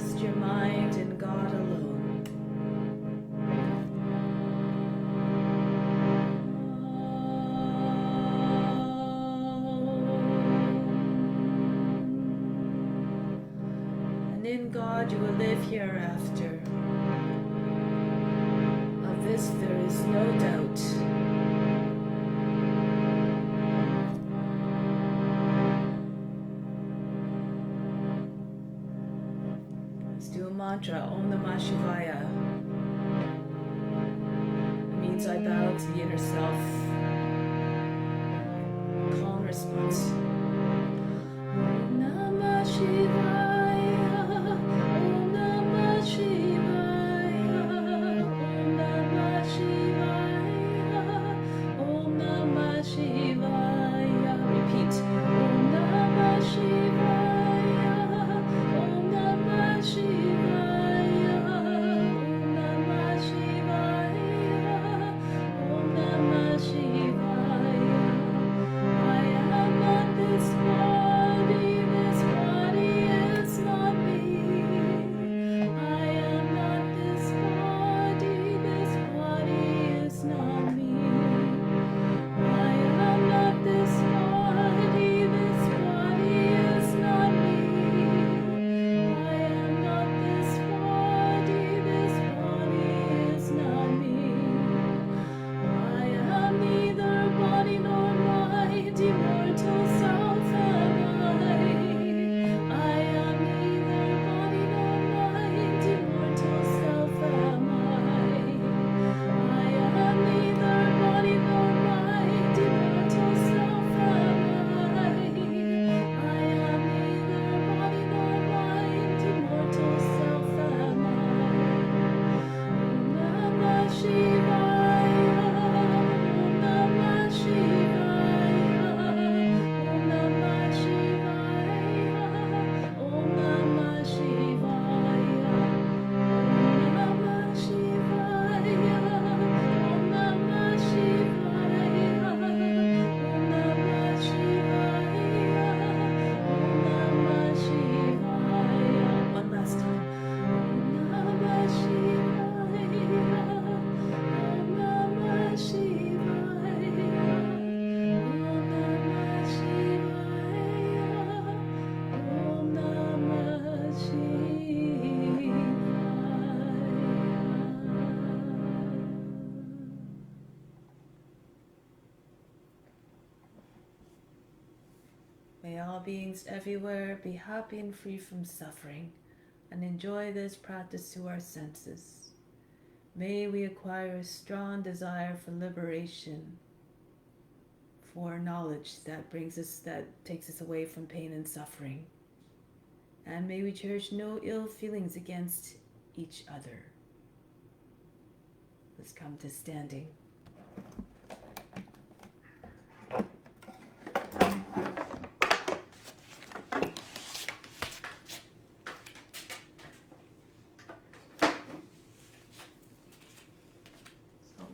rest your mind in God alone. And in God you will live hereafter. Of this there is no doubt. Let's do a mantra, Om Namah Shivaya. It means I bow to the inner self. Calm response. Om Namah Shivaya. Om Namah Shivaya. Om Namah Shivaya. Om Namah Shivaya. Repeat. Om Namah Shivaya. Om Namah Shivaya. Om Namah Shivaya. Om Namah Shivaya. I am not this body is not me. I am not this body is not me. I am not this body is not me. I am not this body is not me. I am neither body nor mind, immortal self am I. I am neither body nor mind, immortal self am I. I am neither body nor mind, immortal self am I. I am neither body nor mind, immortal self am I. Om Namah Shivaya. Om Namah Shivaya. Om Namah Shivaya. Om Namah Shivaya. Om Namah Shivaya. Om Namah Shivaya. Om Namah Shivaya. Om Namah Shivaya. One last time. Om Namah Shivaya. Om Namah Shivaya. Om Namah Shivaya. Om Namah Shivaya. May all beings everywhere be happy and free from suffering, and enjoy this practice to our senses. May we acquire a strong desire for liberation, for knowledge that takes us away from pain and suffering. And may we cherish no ill feelings against each other. Let's come to standing.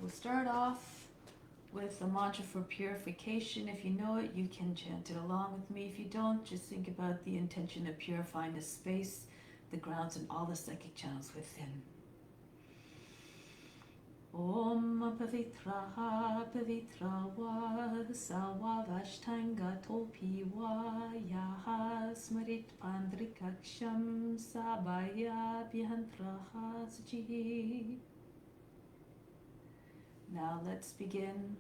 We'll start off with a mantra for purification. If you know it, you can chant it along with me. If you don't, just think about the intention of purifying the space, the grounds, and all the psychic channels within. Om Pavitraha Pavitrawa Sawa Vashtanga Topiwa Yaha Smarit Pandrikaksham Sabaya Bhihantraha Sajihi. Now let's begin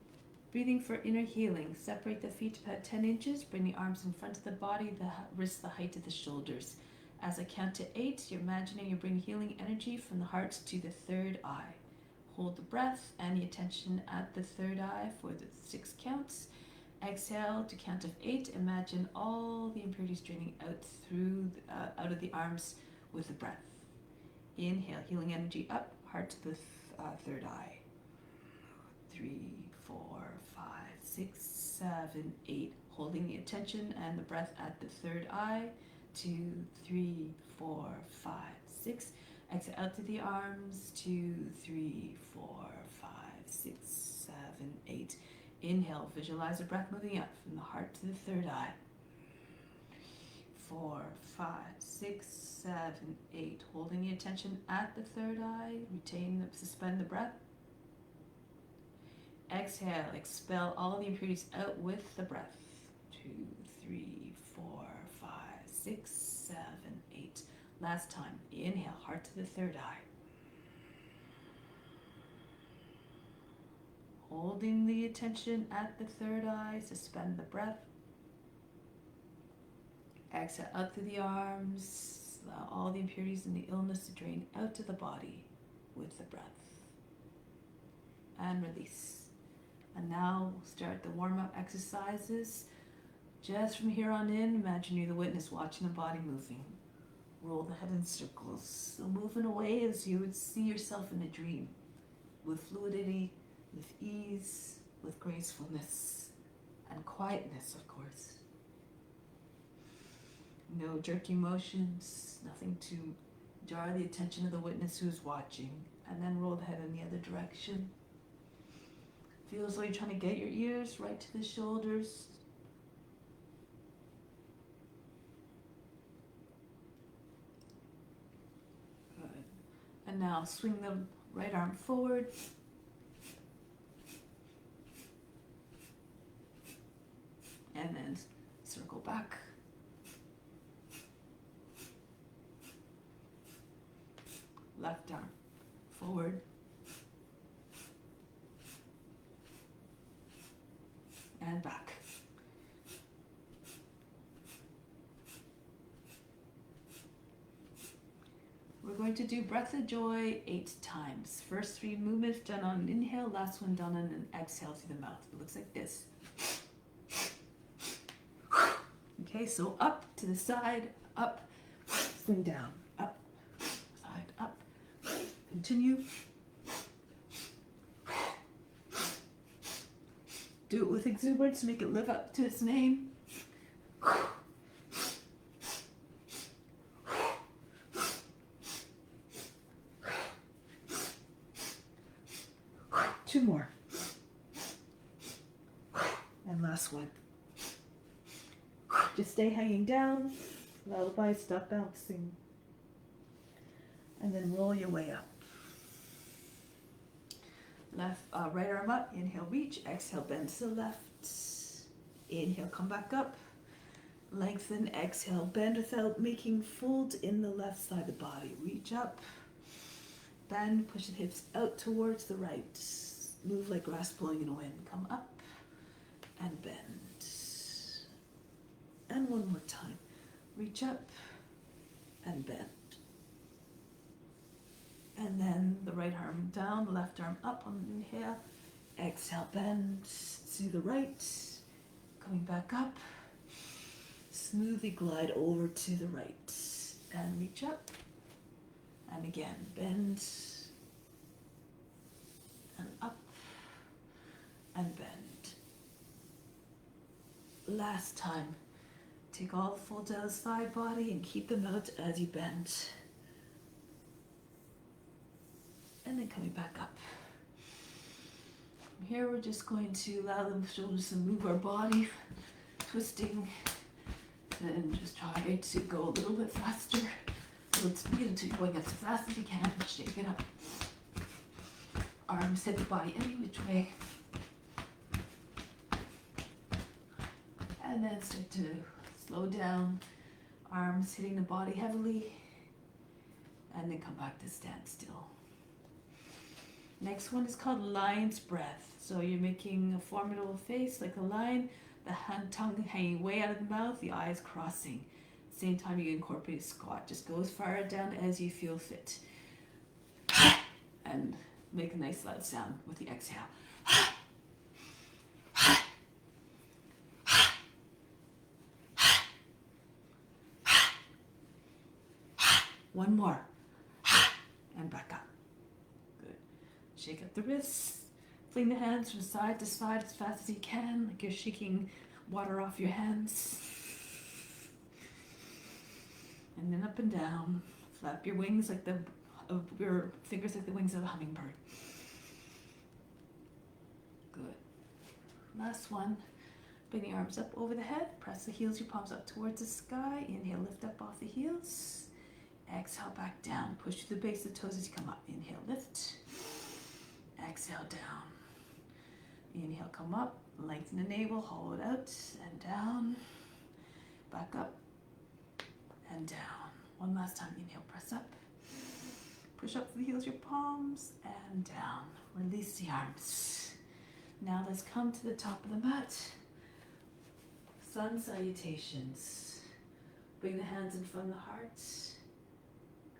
breathing for inner healing. Separate the feet about 10 inches. Bring the arms in front of the body, the wrists the height of the shoulders. As I count to 8, you're imagining you bring healing energy from the heart to the third eye. Hold the breath and the attention at the third eye for the 6 counts. Exhale to count of 8. Imagine all the impurities draining out out of the arms with the breath. Inhale, healing energy up, heart to the third eye. 3, 4, 5, 6, 7, 8. Holding the attention and the breath at the third eye. 2, 3, 4, 5, 6. Exhale out to the arms. 2, 3, 4, 5, 6, 7, 8. Inhale, visualize the breath moving up from the heart to the third eye. 4, 5, 6, 7, 8. Holding the attention at the third eye. Suspend the breath. Exhale, expel all the impurities out with the breath. 2, 3, 4, 5, 6, 7, 8. Last time. Inhale, heart to the third eye. Holding the attention at the third eye, suspend the breath. Exhale out through the arms. Allow all the impurities and the illness to drain out to the body with the breath. And release. And now we'll start the warm-up exercises. Just from here on in, imagine you're the witness watching the body moving. Roll the head in circles. So moving away as you would see yourself in a dream. With fluidity, with ease, with gracefulness, and quietness, of course. No jerky motions, nothing to jar the attention of the witness who's watching. And then roll the head in the other direction. Feel as though you're trying to get your ears right to the shoulders. Good. And now swing the right arm forward. And then circle back. Left arm forward. And back. We're going to do breath of joy 8 times. First 3 movements done on an inhale, last one done on an exhale through the mouth. It looks like this. Okay, so up to the side, up, swing down, up, side, up. Continue. Do it with exuberance, make it live up to its name. 2 more. And last one. Just stay hanging down. Lullaby, stop bouncing. And then roll your way up. Right arm up, inhale, reach, exhale, bend to the left. Inhale, come back up. Lengthen, exhale, bend without making fold in the left side of the body. Reach up, bend, push the hips out towards the right. Move like grass blowing in a wind. Come up and bend. And one more time. Reach up and bend. And then the right arm down, the left arm up on the inhale. Exhale, bend to the right. Coming back up. Smoothly glide over to the right. And reach up. And again, bend. And up. And bend. Last time. Take all the folds out of the side body and keep them out as you bend. And then coming back up. From here we're just going to allow the shoulders to move our body, twisting, and just try to go a little bit faster. Build speed until you're going as fast as you can. Shake it up. Arms hit the body any which way. And then start to slow down. Arms hitting the body heavily. And then come back to standstill. Next one is called lion's breath. So you're making a formidable face like a lion, the tongue hanging way out of the mouth, the eyes crossing. Same time you incorporate a squat. Just go as far down as you feel fit. And make a nice loud sound with the exhale. One more. And back up. Good. Shake up the wrists. Fling the hands from side to side as fast as you can, like you're shaking water off your hands. And then up and down. Flap your wings like your fingers like the wings of a hummingbird. Good. Last one. Bring the arms up over the head. Press the heels, your palms up towards the sky. Inhale, lift up off the heels. Exhale, back down. Push to the base of the toes as you come up. Inhale, lift. Exhale, down. Inhale, come up. Lengthen the navel, hollow it out, and down. Back up, and down. One last time. Inhale, press up. Push up to the heels, your palms, and down. Release the arms. Now let's come to the top of the mat. Sun salutations. Bring the hands in front of the heart.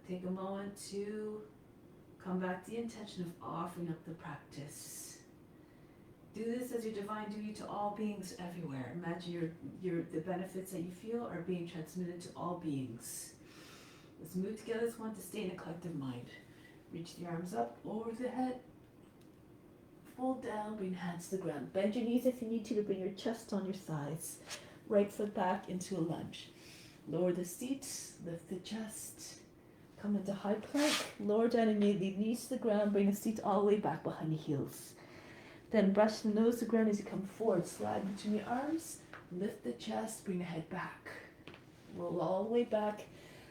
Take a moment to come back to the intention of offering up the practice. Do this as your divine duty to all beings everywhere. Imagine the benefits that you feel are being transmitted to all beings. Let's move together as one to stay in a collective mind. Reach the arms up over the head. Fold down, bring hands to the ground. Bend your knees if you need to bring your chest on your thighs. Right foot back into a lunge. Lower the seat, lift the chest. Come into high plank, lower down immediately, knees to the ground, bring the seat all the way back behind your heels. Then brush the nose to the ground as you come forward, slide between your arms, lift the chest, bring the head back. Roll all the way back,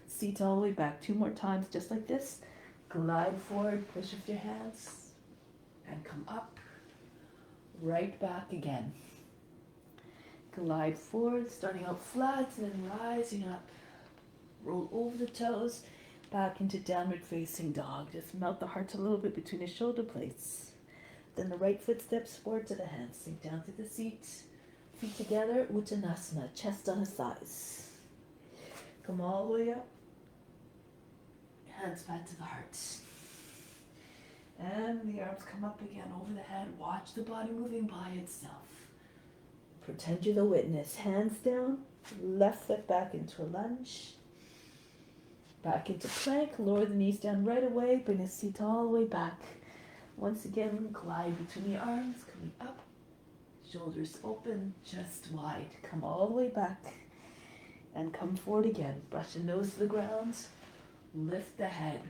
seat all the way back. 2 more times, just like this. Glide forward, push with your hands, and come up, right back again. Glide forward, starting out flat, and then rising up. Roll over the toes, back into downward facing dog. Just melt the heart a little bit between the shoulder blades. Then the right foot steps forward to the hands. Sink down to the seat. Feet together, Uttanasana, chest on the thighs. Come all the way up. Hands back to the heart. And the arms come up again over the head. Watch the body moving by itself. Pretend you're the witness. Hands down. Left foot back into a lunge. Back into plank. Lower the knees down right away. Bring the seat all the way back. Once again, glide between the arms. Coming up. Shoulders open. Chest wide. Come all the way back. And come forward again. Brush the nose to the ground. Lift the head.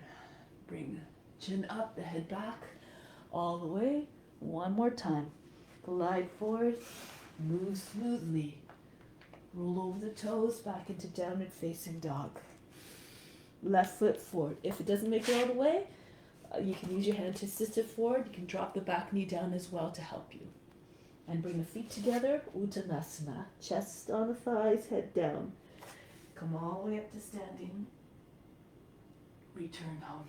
Bring chin up, the head back. All the way. One more time. Glide forward. Move smoothly. Roll over the toes back into downward facing dog. Left foot forward. If it doesn't make it all the way, you can use your hand to assist it forward. You can drop the back knee down as well to help you. And bring the feet together. Uttanasana. Chest on the thighs, head down. Come all the way up to standing. Return home.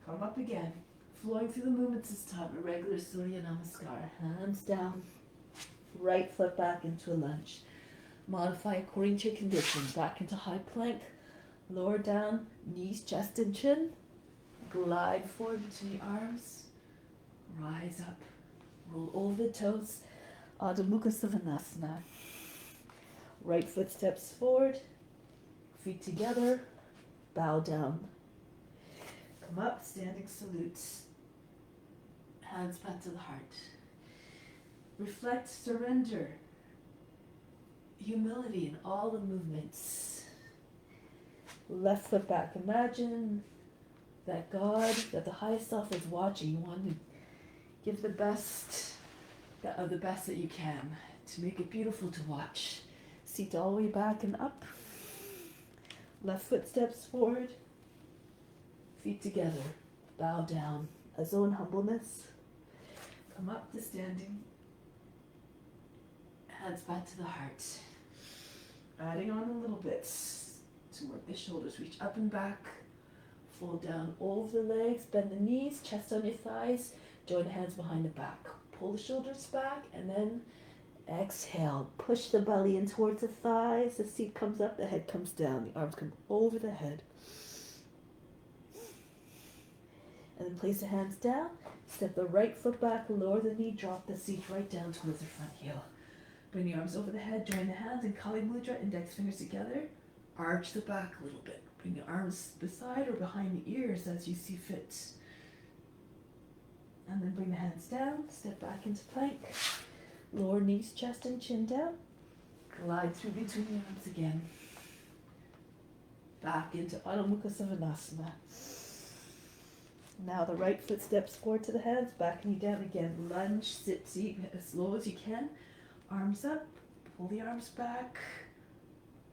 Come up again. Flowing through the movements this time. A regular Surya Namaskar. Hands down. Right foot back into a lunge. Modify according to your condition. Back into high plank. Lower down. Knees, chest, and chin. Glide forward between the arms. Rise up. Roll over the toes. Adho Mukha Svanasana. Right foot steps forward. Feet together. Bow down. Come up, standing salutes. Hands back to the heart. Reflect, surrender. Humility in all the movements. Left foot back. Imagine that God, that the highest self is watching. You want to give the best of the best that you can to make it beautiful to watch. Seat all the way back and up. Left foot steps forward. Feet together. Bow down. As though in humbleness. Come up to standing. Hands back to the heart. Adding on a little bit to work the shoulders. Reach up and back. Fold down over the legs. Bend the knees. Chest on your thighs. Join the hands behind the back. Pull the shoulders back and then exhale. Push the belly in towards the thighs. The seat comes up. The head comes down. The arms come over the head. And then place the hands down. Step the right foot back. Lower the knee. Drop the seat right down towards the front heel. Bring the arms over the head. Join the hands in Kali Mudra. Index fingers together. Arch the back a little bit. Bring the arms beside or behind the ears as you see fit. And then bring the hands down. Step back into plank. Lower knees, chest, and chin down. Glide through between the arms again. Back into Adho Mukha Svanasana. Now the right foot steps forward to the hands, back knee down again. Lunge, sit, seat as slow as you can. Arms up, pull the arms back.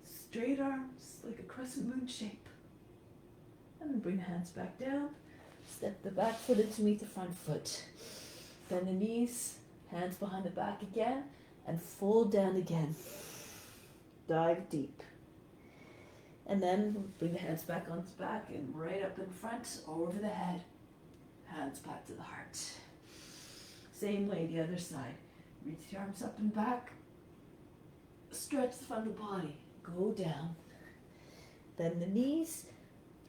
Straight arms, like a crescent moon shape. And then bring the hands back down. Step the back foot in to meet the front foot. Bend the knees, hands behind the back again, and fold down again. Dive deep. And then bring the hands back onto the back and right up in front, over the head. Hands back to the heart. Same way, the other side. Reach the arms up and back. Stretch the front of the body. Go down. Bend the knees.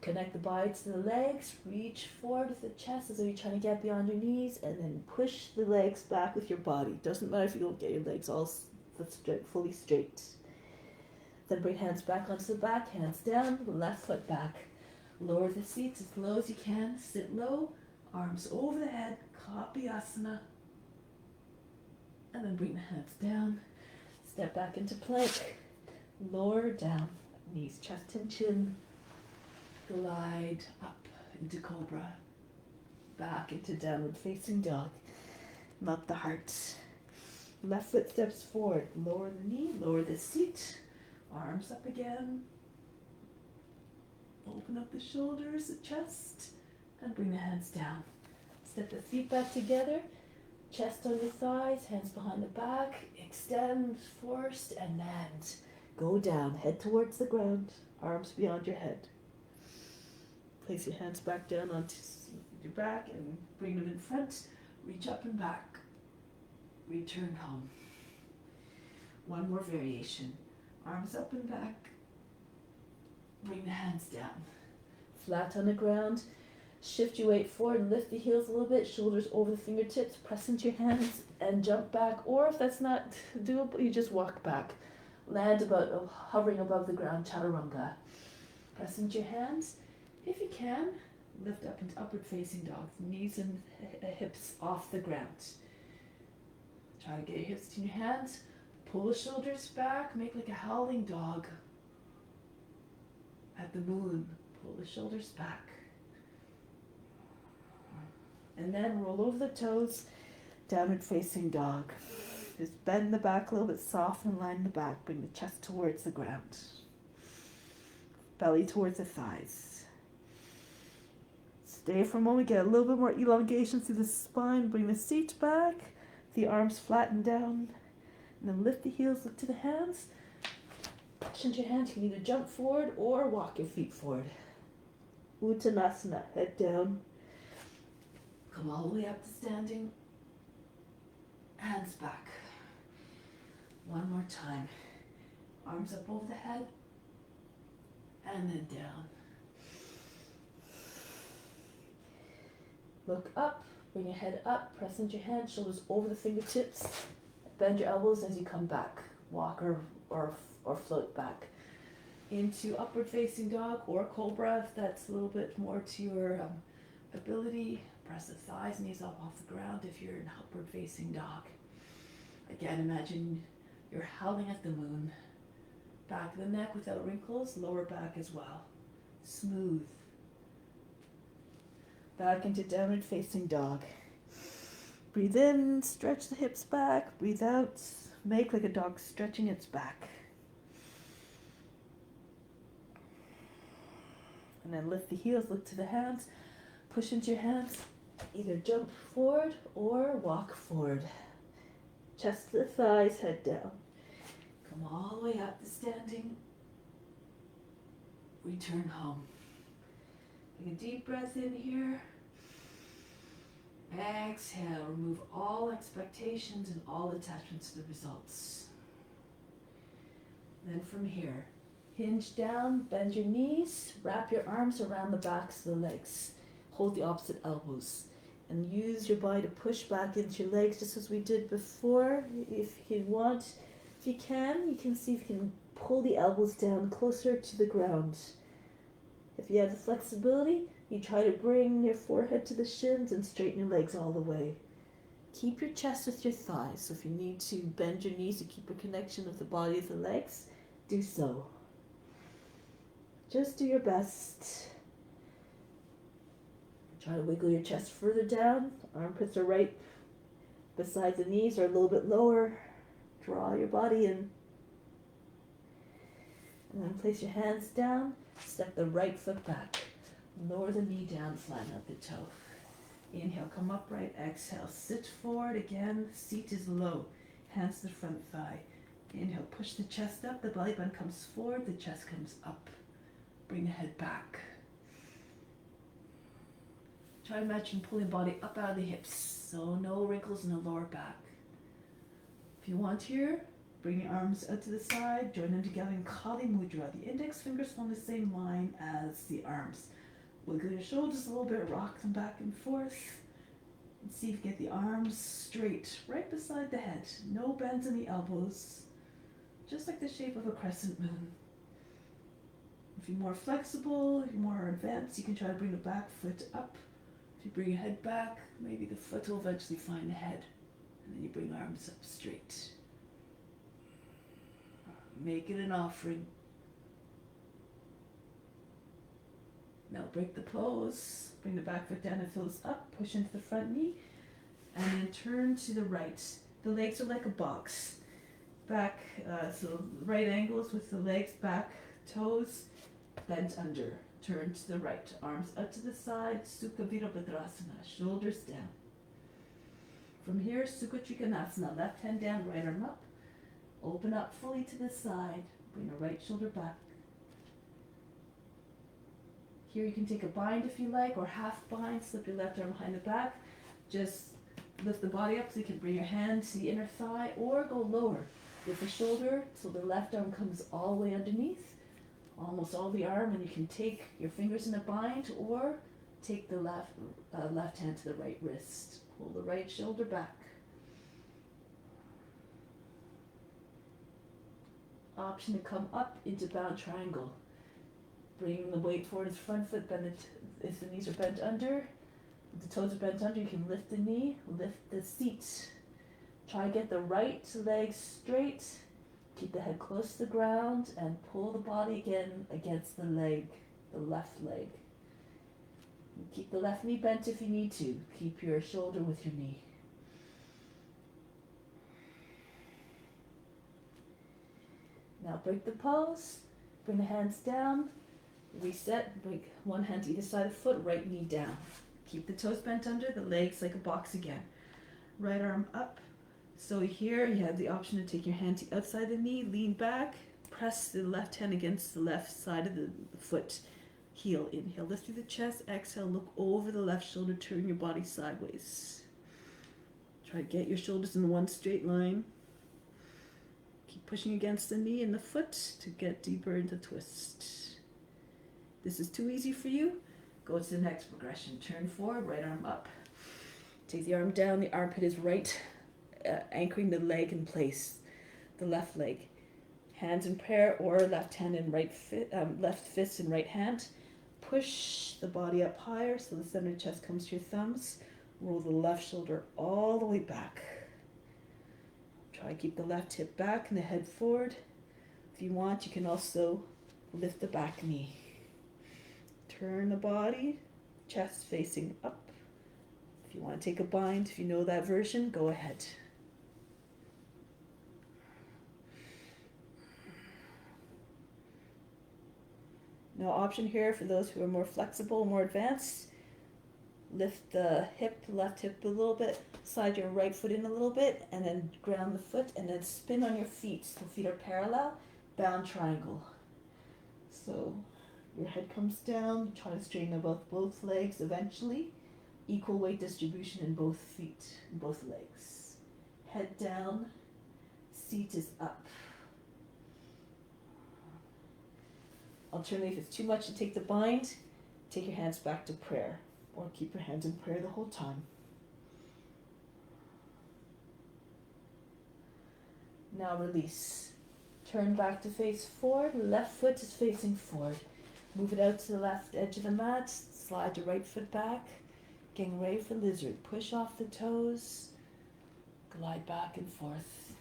Connect the body to the legs. Reach forward with the chest as though you're trying to get beyond your knees. And then push the legs back with your body. Doesn't matter if you don't get your legs all fully straight. Then bring hands back onto the back. Hands down. Left foot back. Lower the seats as low as you can. Sit low. Arms over the head. Kapiyasana. And then bring the hands down. Step back into plank. Lower down. Knees, chest and chin. Glide up into cobra. Back into downward facing dog. Melt the heart. Left foot steps forward. Lower the knee. Lower the seat. Arms up again. Open up the shoulders, the chest. And bring the hands down. Step the feet back together. Chest on your thighs, hands behind the back. Extend first and land. Go down, head towards the ground. Arms beyond your head. Place your hands back down onto your back and bring them in front. Reach up and back. Return home. One more variation. Arms up and back. Bring the hands down. Flat on the ground. Shift your weight forward and lift the heels a little bit. Shoulders over the fingertips. Press into your hands and jump back. Or if that's not doable, you just walk back. Land about hovering above the ground, chaturanga. Press into your hands. If you can, lift up into upward facing dog. Knees and hips off the ground. Try to get your hips in your hands. Pull the shoulders back. Make like a howling dog. At the moon, pull the shoulders back. And then roll over the toes, downward facing dog. Just bend the back a little bit, soften, line the back. Bring the chest towards the ground. Belly towards the thighs. Stay for a moment, get a little bit more elongation through the spine. Bring the seat back, the arms flatten down. And then lift the heels, look to the hands. Push into your hands. You can either jump forward or walk your feet forward. Uttanasana, head down. Come all the way up to standing. Hands back. One more time. Arms up over the head. And then down. Look up. Bring your head up. Press into your hands. Shoulders over the fingertips. Bend your elbows as you come back. Walk or float back. Into upward facing dog or cobra if that's a little bit more to your ability. Press the thighs, knees up off the ground if you're in upward facing dog. Again, imagine you're howling at the moon. Back of the neck without wrinkles, lower back as well. Smooth. Back into downward facing dog. Breathe in, stretch the hips back. Breathe out, make like a dog stretching its back. And then lift the heels, look to the hands. Push into your hands. Either jump forward or walk forward. Chest to the thighs, head down. Come all the way up to standing. Return home. Take a deep breath in here. Exhale, remove all expectations and all attachments to the results. Then from here, hinge down, bend your knees, wrap your arms around the backs of the legs. Hold the opposite elbows and use your body to push back into your legs just as we did before. If you want, if you can see if you can pull the elbows down closer to the ground. If you have the flexibility, you try to bring your forehead to the shins and straighten your legs all the way. Keep your chest with your thighs. So if you need to bend your knees to keep a connection with the body of the legs, do so. Just do your best. Try to wiggle your chest further down. Armpits are right beside the knees or a little bit lower. Draw your body in. And then place your hands down. Step the right foot back. Lower the knee down, flatten out the toe. Inhale, come upright. Exhale, sit forward again. Seat is low. Hands to the front thigh. Inhale, push the chest up. The belly button comes forward. The chest comes up. Bring the head back. Try to imagine pulling the body up out of the hips. So no wrinkles in the lower back. If you want here, bring your arms out to the side. Join them together in Kali Mudra. The index fingers form the same line as the arms. Wiggle your shoulders a little bit. Rock them back and forth. And see if you get the arms straight, right beside the head. No bends in the elbows. Just like the shape of a crescent moon. If you're more flexible, if you're more advanced, you can try to bring the back foot up. If you bring your head back, maybe the foot will eventually find the head. And then you bring arms up straight. Make it an offering. Now break the pose. Bring the back foot down and fills up. Push into the front knee. And then turn to the right. The legs are like a box. Back, so right angles with the legs back, toes bent under. Turn to the right. Arms up to the side. Sukha Virabhadrasana. Shoulders down. From here, Sukha Trikonasana. Left hand down, right arm up. Open up fully to the side. Bring the right shoulder back. Here you can take a bind if you like, or half bind. Slip your left arm behind the back. Just lift the body up so you can bring your hand to the inner thigh, or go lower. Lift the shoulder so the left arm comes all the way underneath, almost all the arm, and you can take your fingers in a bind, or take the left hand to the right wrist. Pull the right shoulder back. Option to come up into bound triangle. Bring the weight forward as front foot, bend it if the knees are bent under. If the toes are bent under, you can lift the knee, lift the seat. Try to get the right leg straight. Keep the head close to the ground and pull the body again against the leg, the left leg. Keep the left knee bent if you need to. Keep your shoulder with your knee. Now break the pose. Bring the hands down. Reset. Bring one hand to either side of the foot. Right knee down. Keep the toes bent under. The legs like a box again. Right arm up. So here you have the option to take your hand to outside the knee. Lean back. Press the left hand against the left side of the foot. Heel. Inhale. Lift through the chest. Exhale. Look over the left shoulder. Turn your body sideways. Try to get your shoulders in one straight line. Keep pushing against the knee and the foot to get deeper into twist. This is too easy for you. Go to the next progression. Turn forward, right arm up. Take the arm down. The armpit is right, anchoring the leg in place. The left leg. Hands in prayer, or left hand in left fist in right hand. Push the body up higher so the center of the chest comes to your thumbs. Roll the left shoulder all the way back. Try to keep the left hip back and the head forward. If you want, you can also lift the back knee. Turn the body, chest facing up. If you want to take a bind, if you know that version, go ahead. Now, option here for those who are more flexible, more advanced. Lift the hip, left hip a little bit, slide your right foot in a little bit, and then ground the foot, and then spin on your feet. So feet are parallel, bound triangle. So your head comes down, try to straighten out both legs eventually. Equal weight distribution in both feet, in both legs. Head down, seat is up. Alternatively, if it's too much to take the bind, take your hands back to prayer, or keep your hands in prayer the whole time. Now release. Turn back to face forward. Left foot is facing forward. Move it out to the left edge of the mat. Slide your right foot back. Getting ready for lizard. Push off the toes. Glide back and forth.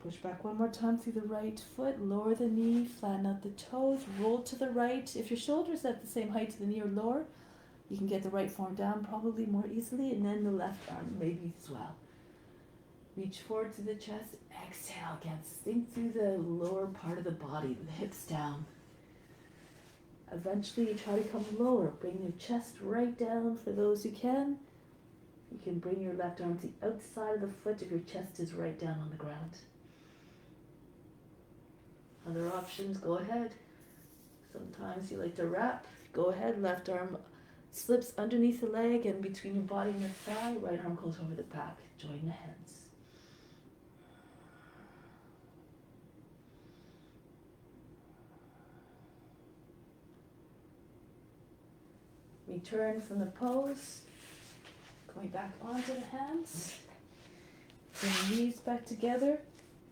Push back one more time through the right foot. Lower the knee. Flatten out the toes. Roll to the right. If your shoulder's at the same height as the knee or lower, You can get the right form down probably more easily, and then the left arm maybe as well. Reach forward to the chest, exhale again, sink through the lower part of the body, the hips down. Eventually you try to come lower, bring your chest right down for those who can. You can bring your left arm to the outside of the foot if your chest is right down on the ground. Other options, go ahead. Sometimes you like to wrap, go ahead, left arm slips underneath the leg and between your body and your thigh, right arm goes over the back, join the hands. Return from the pose, going back onto the hands. Bring the knees back together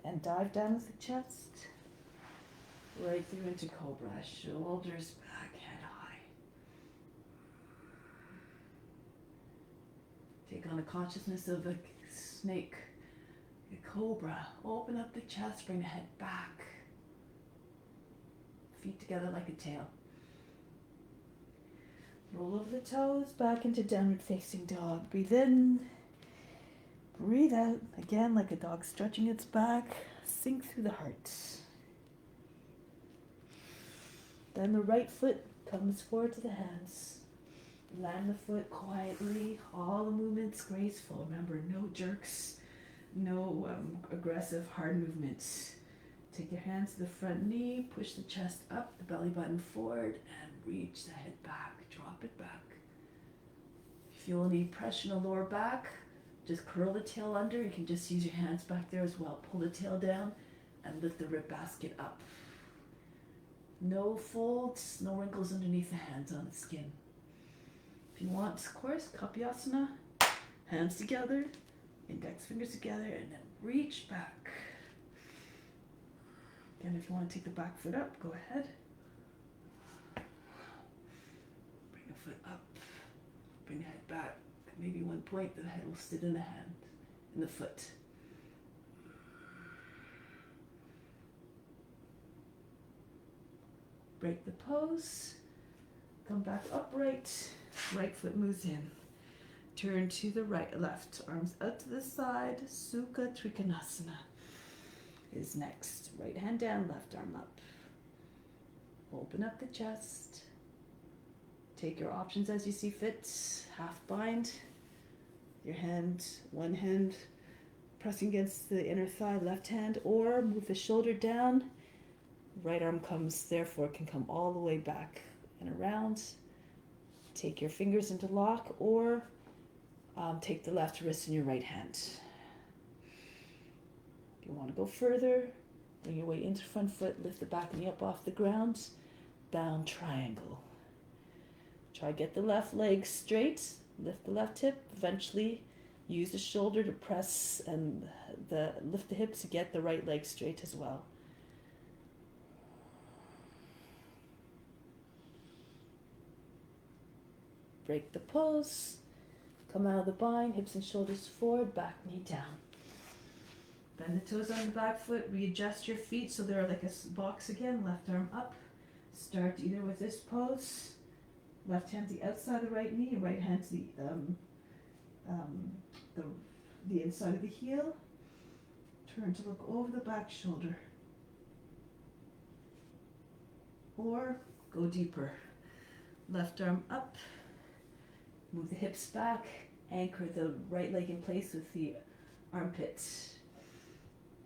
and dive down with the chest. Right through into cobra, shoulders back, head high. Take on a consciousness of a snake, a cobra. Open up the chest, bring the head back. Feet together like a tail. Roll over the toes, back into downward facing dog. Breathe in, breathe out. Again, like a dog stretching its back. Sink through the heart. Then the right foot comes forward to the hands. Land the foot quietly. All the movements graceful. Remember, no jerks, no aggressive, hard movements. Take your hands to the front knee, push the chest up, the belly button forward, and reach the head back. Drop it back. If you feel any pressure in the lower back, just curl the tail under. You can just use your hands back there as well. Pull the tail down and lift the rib basket up. No folds, no wrinkles underneath the hands on the skin. If you want, of course, Kapyasana, hands together, index fingers together, and then reach back. Again, if you want to take the back foot up, go ahead. Bring the foot up, bring the head back. Maybe one point, the head will sit in the hand, in the foot. Break the pose, come back upright, right foot moves in. Turn to the right, left, arms out to the side, Sukha Trikonasana is next. Right hand down, left arm up. Open up the chest. Take your options as you see fit. Half bind, your hand, one hand pressing against the inner thigh, left hand, or move the shoulder down. Right arm comes, therefore, can come all the way back and around. Take your fingers into lock, or take the left wrist in your right hand. If you want to go further, bring your weight into front foot, lift the back knee up off the ground, bound triangle. Try get the left leg straight, lift the left hip, eventually use the shoulder to press and lift the hips to get the right leg straight as well. Break the pose, come out of the bind, hips and shoulders forward, back knee down. Bend the toes on the back foot, readjust your feet so they're like a box again, left arm up. Start either with this pose, left hand to the outside of the right knee, right hand to the inside of the heel. Turn to look over the back shoulder. Or go deeper. Left arm up. Move the hips back, anchor the right leg in place with the armpits.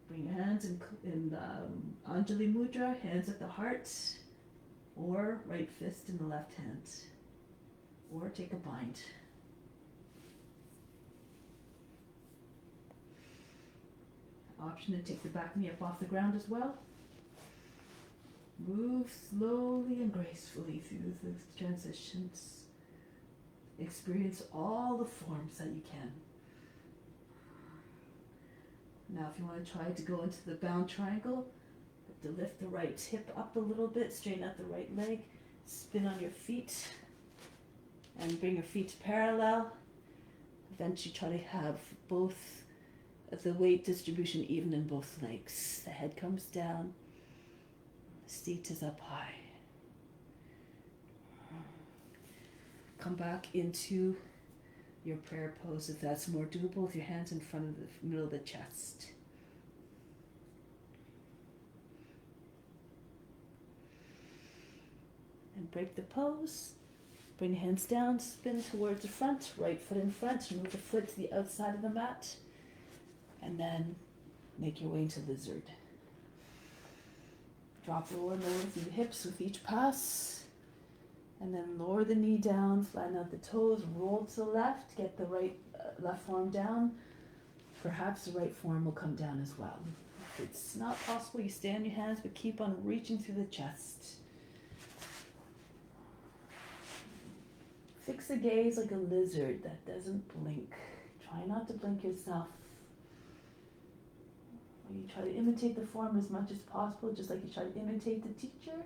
Bring your hands in Anjali Mudra, hands at the heart, or right fist in the left hand, or take a bind. Option to take the back knee up off the ground as well. Move slowly and gracefully through the transitions. Experience all the forms that you can. Now if you want to try to go into the bound triangle, you have to lift the right hip up a little bit, straighten out the right leg, spin on your feet, and bring your feet parallel. Eventually try to have both the weight distribution even in both legs. The head comes down, the seat is up high. come back into your prayer pose if that's more doable, with your hands in front of the middle of the chest. And break the pose. Bring your hands down, spin towards the front, right foot in front, move the foot to the outside of the mat, and then make your way into lizard. Drop lower and lower through the hips with each pass, and then lower the knee down, flatten out the toes, roll to the left, get the right left forearm down. Perhaps the right forearm will come down as well. If it's not possible, you stay on your hands, but keep on reaching through the chest. Fix the gaze like a lizard that doesn't blink. Try not to blink yourself. You try to imitate the form as much as possible, just like you try to imitate the teacher.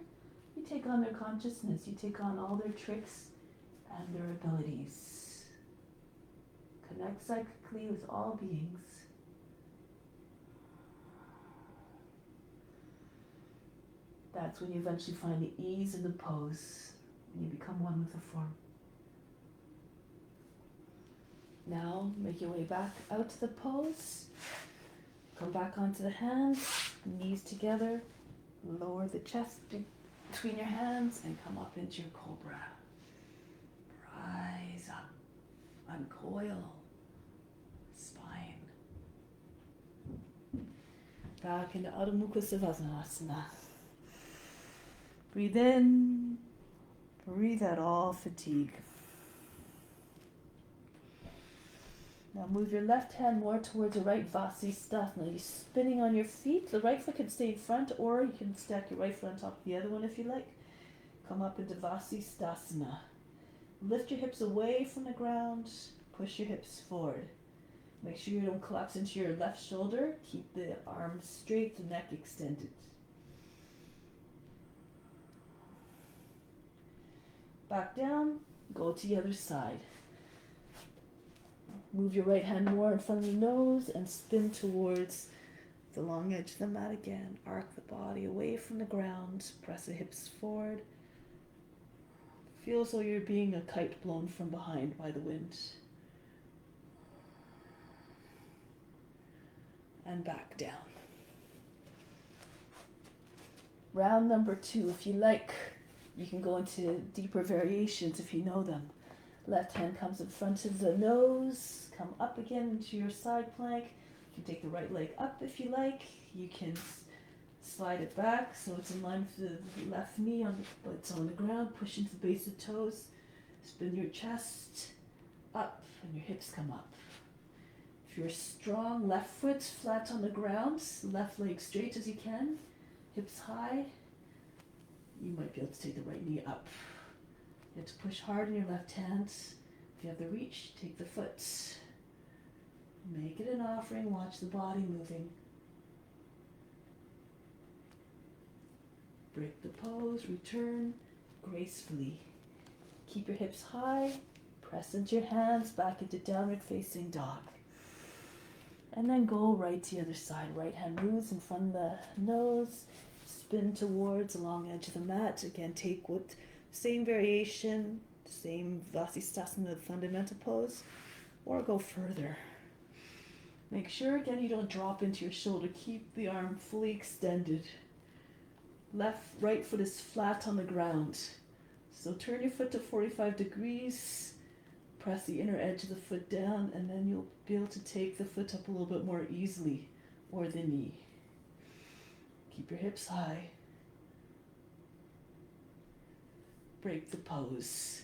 You take on their consciousness, you take on all their tricks and their abilities. Connect psychically with all beings. That's when you eventually find the ease in the pose, and you become one with the form. Now, make your way back out to the pose. Come back onto the hands, knees together. Lower the chest between your hands and come up into your cobra. Rise up. Uncoil. Spine. Back into Adho Mukha Savasana. Breathe in. Breathe out all fatigue. Now move your left hand more towards the right Vasisthasana. You're spinning on your feet. The right foot can stay in front, or you can stack your right foot on top of the other one if you like. Come up into Vasisthasana. Lift your hips away from the ground. Push your hips forward. Make sure you don't collapse into your left shoulder. Keep the arms straight, the neck extended. Back down. Go to the other side. Move your right hand more in front of the nose and spin towards the long edge of the mat again. Arc the body away from the ground. Press the hips forward. Feel as though you're being a kite blown from behind by the wind. And back down. Round number 2. If you like, you can go into deeper variations if you know them. Left hand comes in front of the nose. Come up again into your side plank. You can take the right leg up if you like. You can slide it back so it's in line with the left knee, but it's on the ground. Push into the base of the toes. Spin your chest up and your hips come up. If you're strong, left foot flat on the ground. Left leg straight as you can. Hips high. You might be able to take the right knee up. You have to push hard in your left hand. If you have the reach, take the foot. Make it an offering. Watch the body moving. Break the pose. Return gracefully. Keep your hips high. Press into your hands back into downward facing dog. And then go right to the other side. Right hand moves in front of the nose. Spin towards the long edge of the mat. Again, take what same variation, same Vasisthasana, the fundamental pose, or go further. Make sure again you don't drop into your shoulder. Keep the arm fully extended. Right foot is flat on the ground. So turn your foot to 45 degrees. Press the inner edge of the foot down, and then you'll be able to take the foot up a little bit more easily, or the knee. Keep your hips high. Break the pose.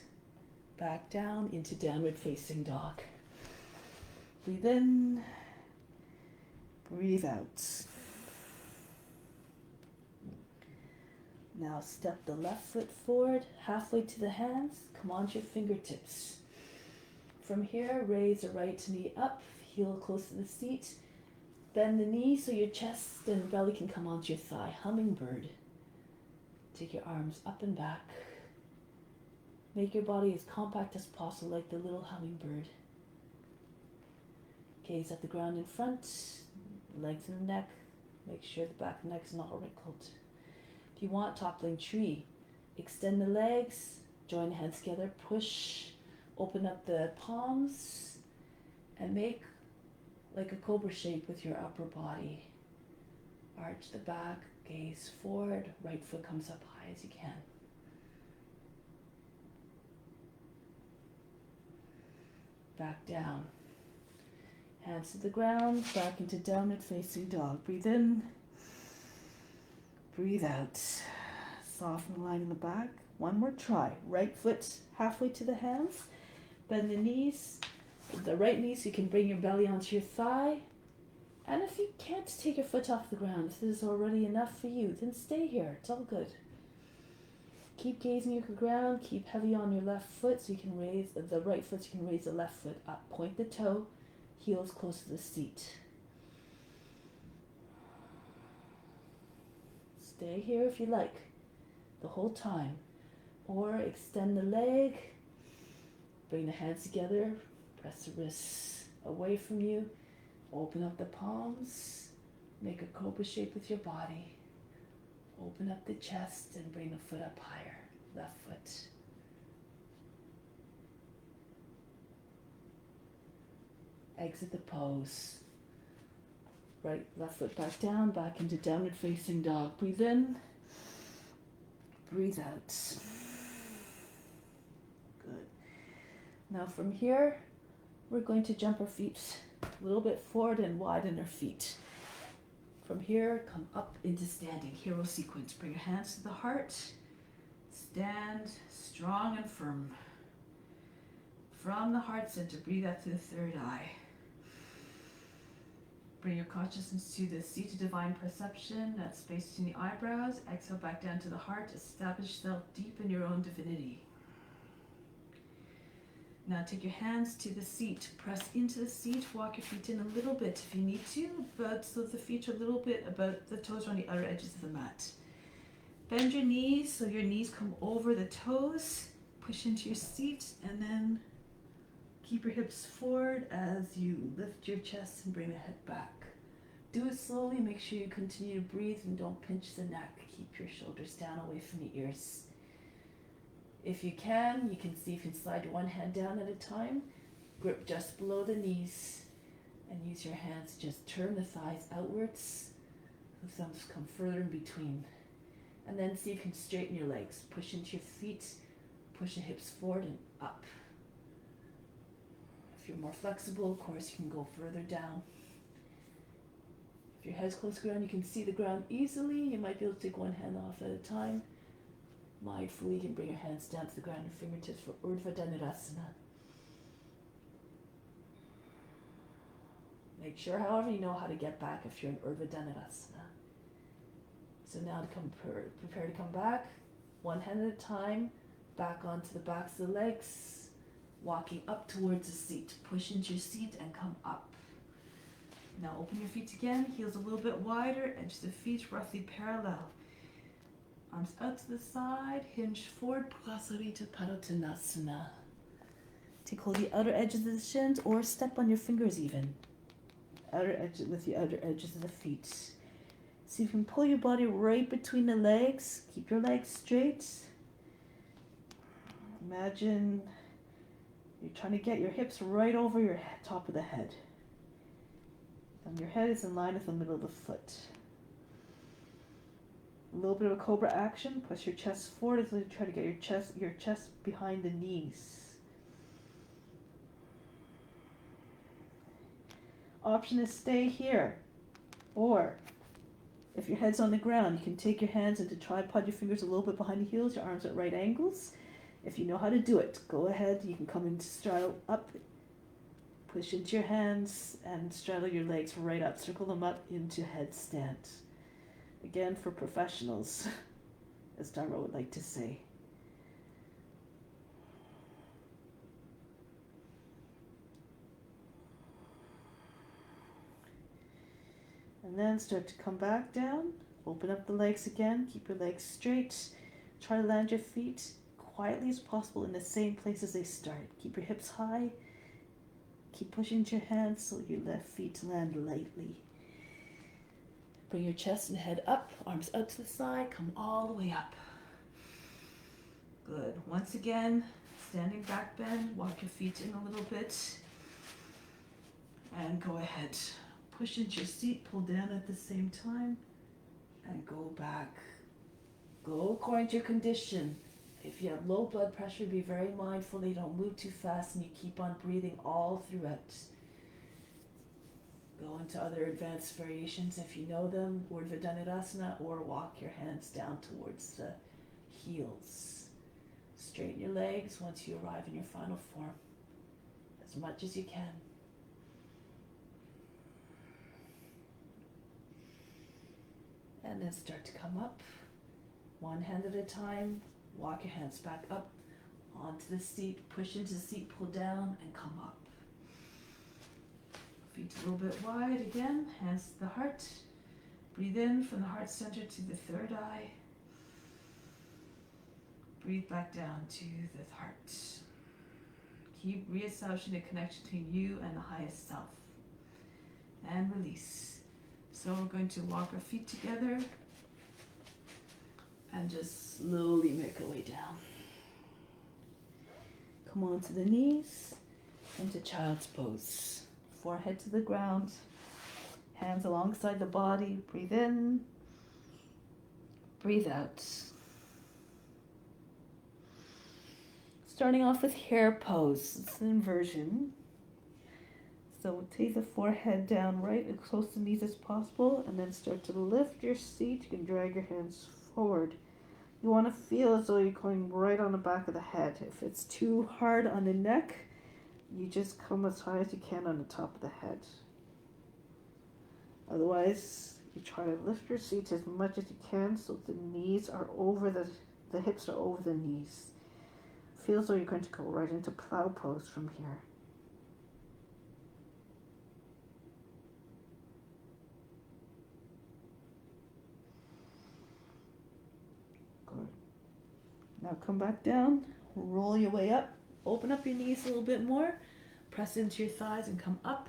Back down into downward facing dog. Breathe in. Breathe out. Now step the left foot forward, halfway to the hands. Come onto your fingertips. From here, raise the right knee up, heel close to the seat. Bend the knee so your chest and belly can come onto your thigh. Hummingbird. Take your arms up and back. Make your body as compact as possible, like the little hummingbird. Gaze at the ground in front. Lengthen the neck. Make sure the back of the neck is not wrinkled. If you want, toppling tree. Extend the legs. Join the hands together. Push Open up the palms and make like a cobra shape with your upper body. Arch the back, gaze forward, right foot comes up high as you can. Back down. Hands to the ground, back into downward facing dog. Breathe in, breathe out. Soften the line in the back. One more try. Right foot halfway to the hands. Bend the knees. With the right knee so you can bring your belly onto your thigh. And if you can't take your foot off the ground, if this is already enough for you, then stay here. It's all good. Keep gazing at the ground. Keep heavy on your left foot so you can raise the right foot so you can raise the left foot up. Point the toe. Heels close to the seat. Stay here if you like, the whole time. Or extend the leg, bring the hands together, press the wrists away from you, open up the palms, make a cobra shape with your body. Open up the chest and bring the foot up higher, left foot. Exit the pose. Right, left foot back down, back into downward facing dog. Breathe in, breathe out. Good. Now from here, we're going to jump our feet a little bit forward and widen our feet. From here, come up into standing, hero sequence. Bring your hands to the heart. Stand strong and firm. From the heart center, breathe out through the third eye. Bring your consciousness to the seat of divine perception, that space between the eyebrows. Exhale back down to the heart. Establish yourself deep in your own divinity. Now take your hands to the seat. Press into the seat. Walk your feet in a little bit if you need to, but so the feet are a little bit about the toes on the outer edges of the mat. Bend your knees so your knees come over the toes. Push into your seat and then keep your hips forward as you lift your chest and bring the head back. Do it slowly. Make sure you continue to breathe and don't pinch the neck. Keep your shoulders down away from the ears. If you can see if you can slide one hand down at a time. Grip just below the knees and use your hands to just turn the thighs outwards. The thumbs come further in between. And then see if you can straighten your legs. Push into your feet. Push the hips forward and up. If you're more flexible, of course, you can go further down. If your head's close to the ground, you can see the ground easily. You might be able to take one hand off at a time. Mindfully, you can bring your hands down to the ground, your fingertips for Urdhva Dhanurasana. Make sure, however, you know how to get back if you're in Urdhva Dhanurasana. So now to prepare to come back, one hand at a time, back onto the backs of the legs. Walking up towards the seat. Push into your seat and come up. Now open your feet again. Heels a little bit wider. Edges of the feet roughly parallel. Arms out to the side. Hinge forward. Prasarita Padottanasana. Take hold of the outer edges of the shins or step on your fingers even. Outer edge with the outer edges of the feet. See if you can pull your body right between the legs. Keep your legs straight. Imagine you're trying to get your hips right over your top of the head. And your head is in line with the middle of the foot. A little bit of a cobra action. Push your chest forward as you try to get your chest behind the knees. Option is stay here. Or if your head's on the ground, you can take your hands into tripod, your fingers a little bit behind the heels, your arms at right angles. If you know how to do it, go ahead. You can come into straddle up, push into your hands, and straddle your legs right up. Circle them up into headstand. Again, for professionals, as Dharma would like to say. And then start to come back down. Open up the legs again. Keep your legs straight. Try to land your feet quietly as possible in the same place as they start. Keep your hips high. Keep pushing into your hands so your left feet land lightly. Bring your chest and head up, arms out to the side, come all the way up. Good. Once again, Standing back bend, walk your feet in a little bit. And go ahead. Push into your seat, pull down at the same time. And go back. Go according to your condition. If you have low blood pressure, be very mindful that you don't move too fast and you keep on breathing all throughout. Go into other advanced variations if you know them, Urdhva Dhanurasana, or walk your hands down towards the heels. Straighten your legs once you arrive in your final form, as much as you can. And then start to come up, one hand at a time. Walk your hands back up onto the seat, push into the seat, pull down, and come up. Feet a little bit wide again, hands to the heart. Breathe in from the heart center to the third eye. Breathe back down to the heart. Keep reestablishing the connection between you and the highest self. And release. So we're going to walk our feet together and just slowly make our way down. Come on to the knees, into child's pose. Forehead to the ground, hands alongside the body. Breathe in, breathe out. Starting off with hare pose. It's an inversion. So we'll take the forehead down right as close to the knees as possible, and then start to lift your seat. You can drag your hands forward. You want to feel as though you're going right on the back of the head. If it's too hard on the neck, you just come as high as you can on the top of the head. Otherwise, you try to lift your seat as much as you can so the knees are over the hips are over the knees. Feel as though you're going to go right into plow pose from here. Good. Now come back down, roll your way up, open up your knees a little bit more, press into your thighs and come up,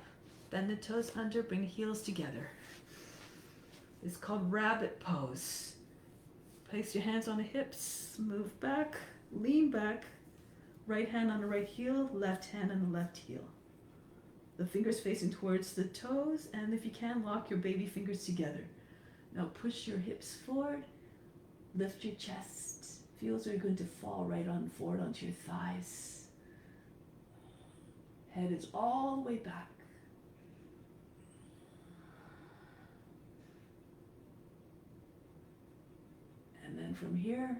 bend the toes under, bring the heels together. It's called rabbit pose. Place your hands on the hips, move back, lean back, right hand on the right heel, left hand on the left heel. The fingers facing towards the toes, and if you can, lock your baby fingers together. Now push your hips forward, lift your chest. Feel as though you're going to fall right on forward onto your thighs. Head is all the way back. And then from here,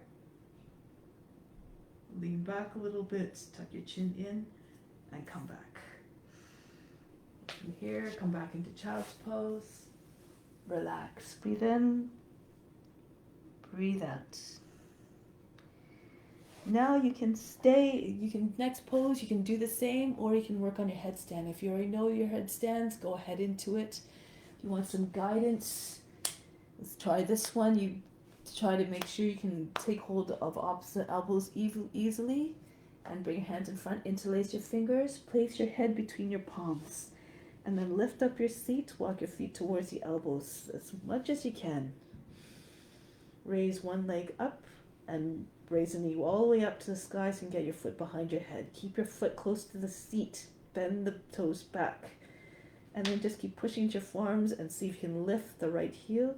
lean back a little bit, tuck your chin in, and come back. From here, come back into child's pose. Relax. Breathe in, breathe out. Now you can next pose, you can do the same, or you can work on your headstand. If you already know your headstands, go ahead into it. If you want some guidance, let's try this one. You try to make sure you can take hold of opposite elbows easily and bring your hands in front, interlace your fingers, place your head between your palms, and then lift up your seat, walk your feet towards the elbows as much as you can. Raise one leg up and raise the knee all the way up to the sky so you can get your foot behind your head. Keep your foot close to the seat. Bend the toes back. And then just keep pushing into your forearms and see if you can lift the right heel.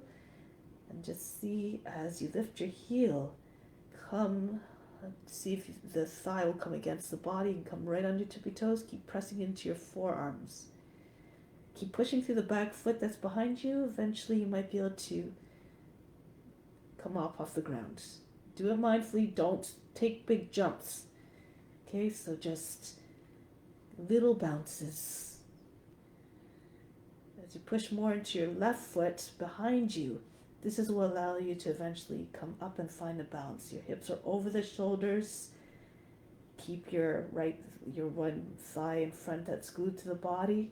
And just see as you lift your heel, see if the thigh will come against the body and come right under your tippy toes. Keep pressing into your forearms. Keep pushing through the back foot that's behind you. Eventually you might be able to come off the ground. Do it mindfully, don't take big jumps. Okay, so just little bounces. As you push more into your left foot behind you, this is what will allow you to eventually come up and find a balance. Your hips are over the shoulders. Keep your one thigh in front that's glued to the body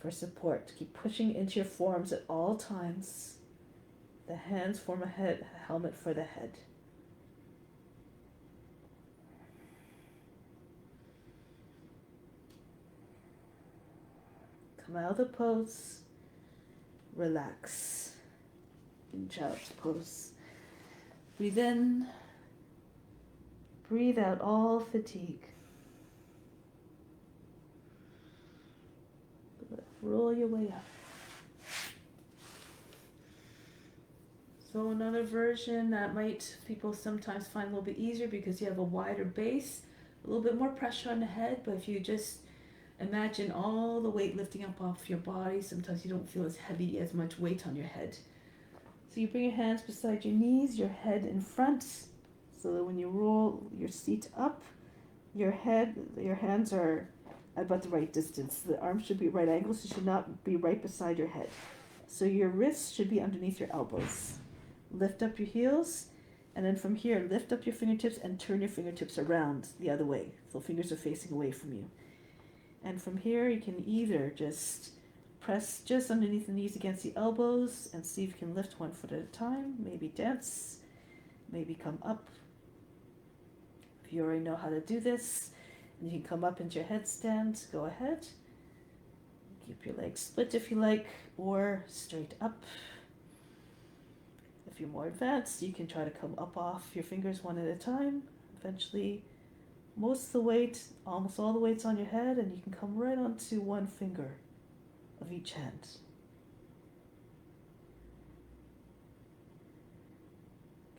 for support. Keep pushing into your forearms at all times. The hands form a helmet for the head. Come out of the pose, relax in child's pose. Breathe in, Breathe out all fatigue. Roll your way up. So another version that might people sometimes find a little bit easier because you have a wider base, a little bit more pressure on the head, but if you just imagine all the weight lifting up off your body, sometimes you don't feel as heavy, as much weight on your head. So you bring your hands beside your knees, your head in front, so that when you roll your seat up, your hands are about the right distance. The arms should be at right angles, so should not be right beside your head. So your wrists should be underneath your elbows. Lift up your heels, and then from here, lift up your fingertips and turn your fingertips around the other way. So fingers are facing away from you. And from here, you can either just press just underneath the knees against the elbows and see if you can lift one foot at a time. Maybe dance, maybe come up. If you already know how to do this, and you can come up into your headstand, go ahead. Keep your legs split if you like, or straight up. If you're more advanced, you can try to come up off your fingers one at a time. Eventually, most of the weight, almost all the weight's on your head, and you can come right onto one finger of each hand.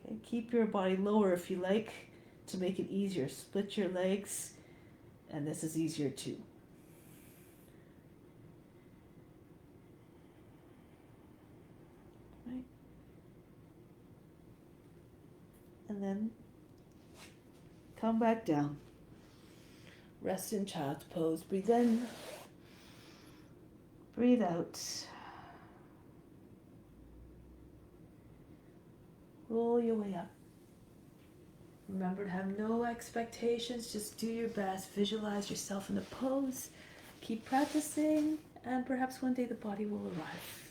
Okay, keep your body lower if you like to make it easier. Split your legs, and this is easier too. Right. And then come back down. Rest in child's pose. Breathe in. Breathe out. Roll your way up. Remember to have no expectations. Just do your best. Visualize yourself in the pose. Keep practicing, and perhaps one day the body will arrive.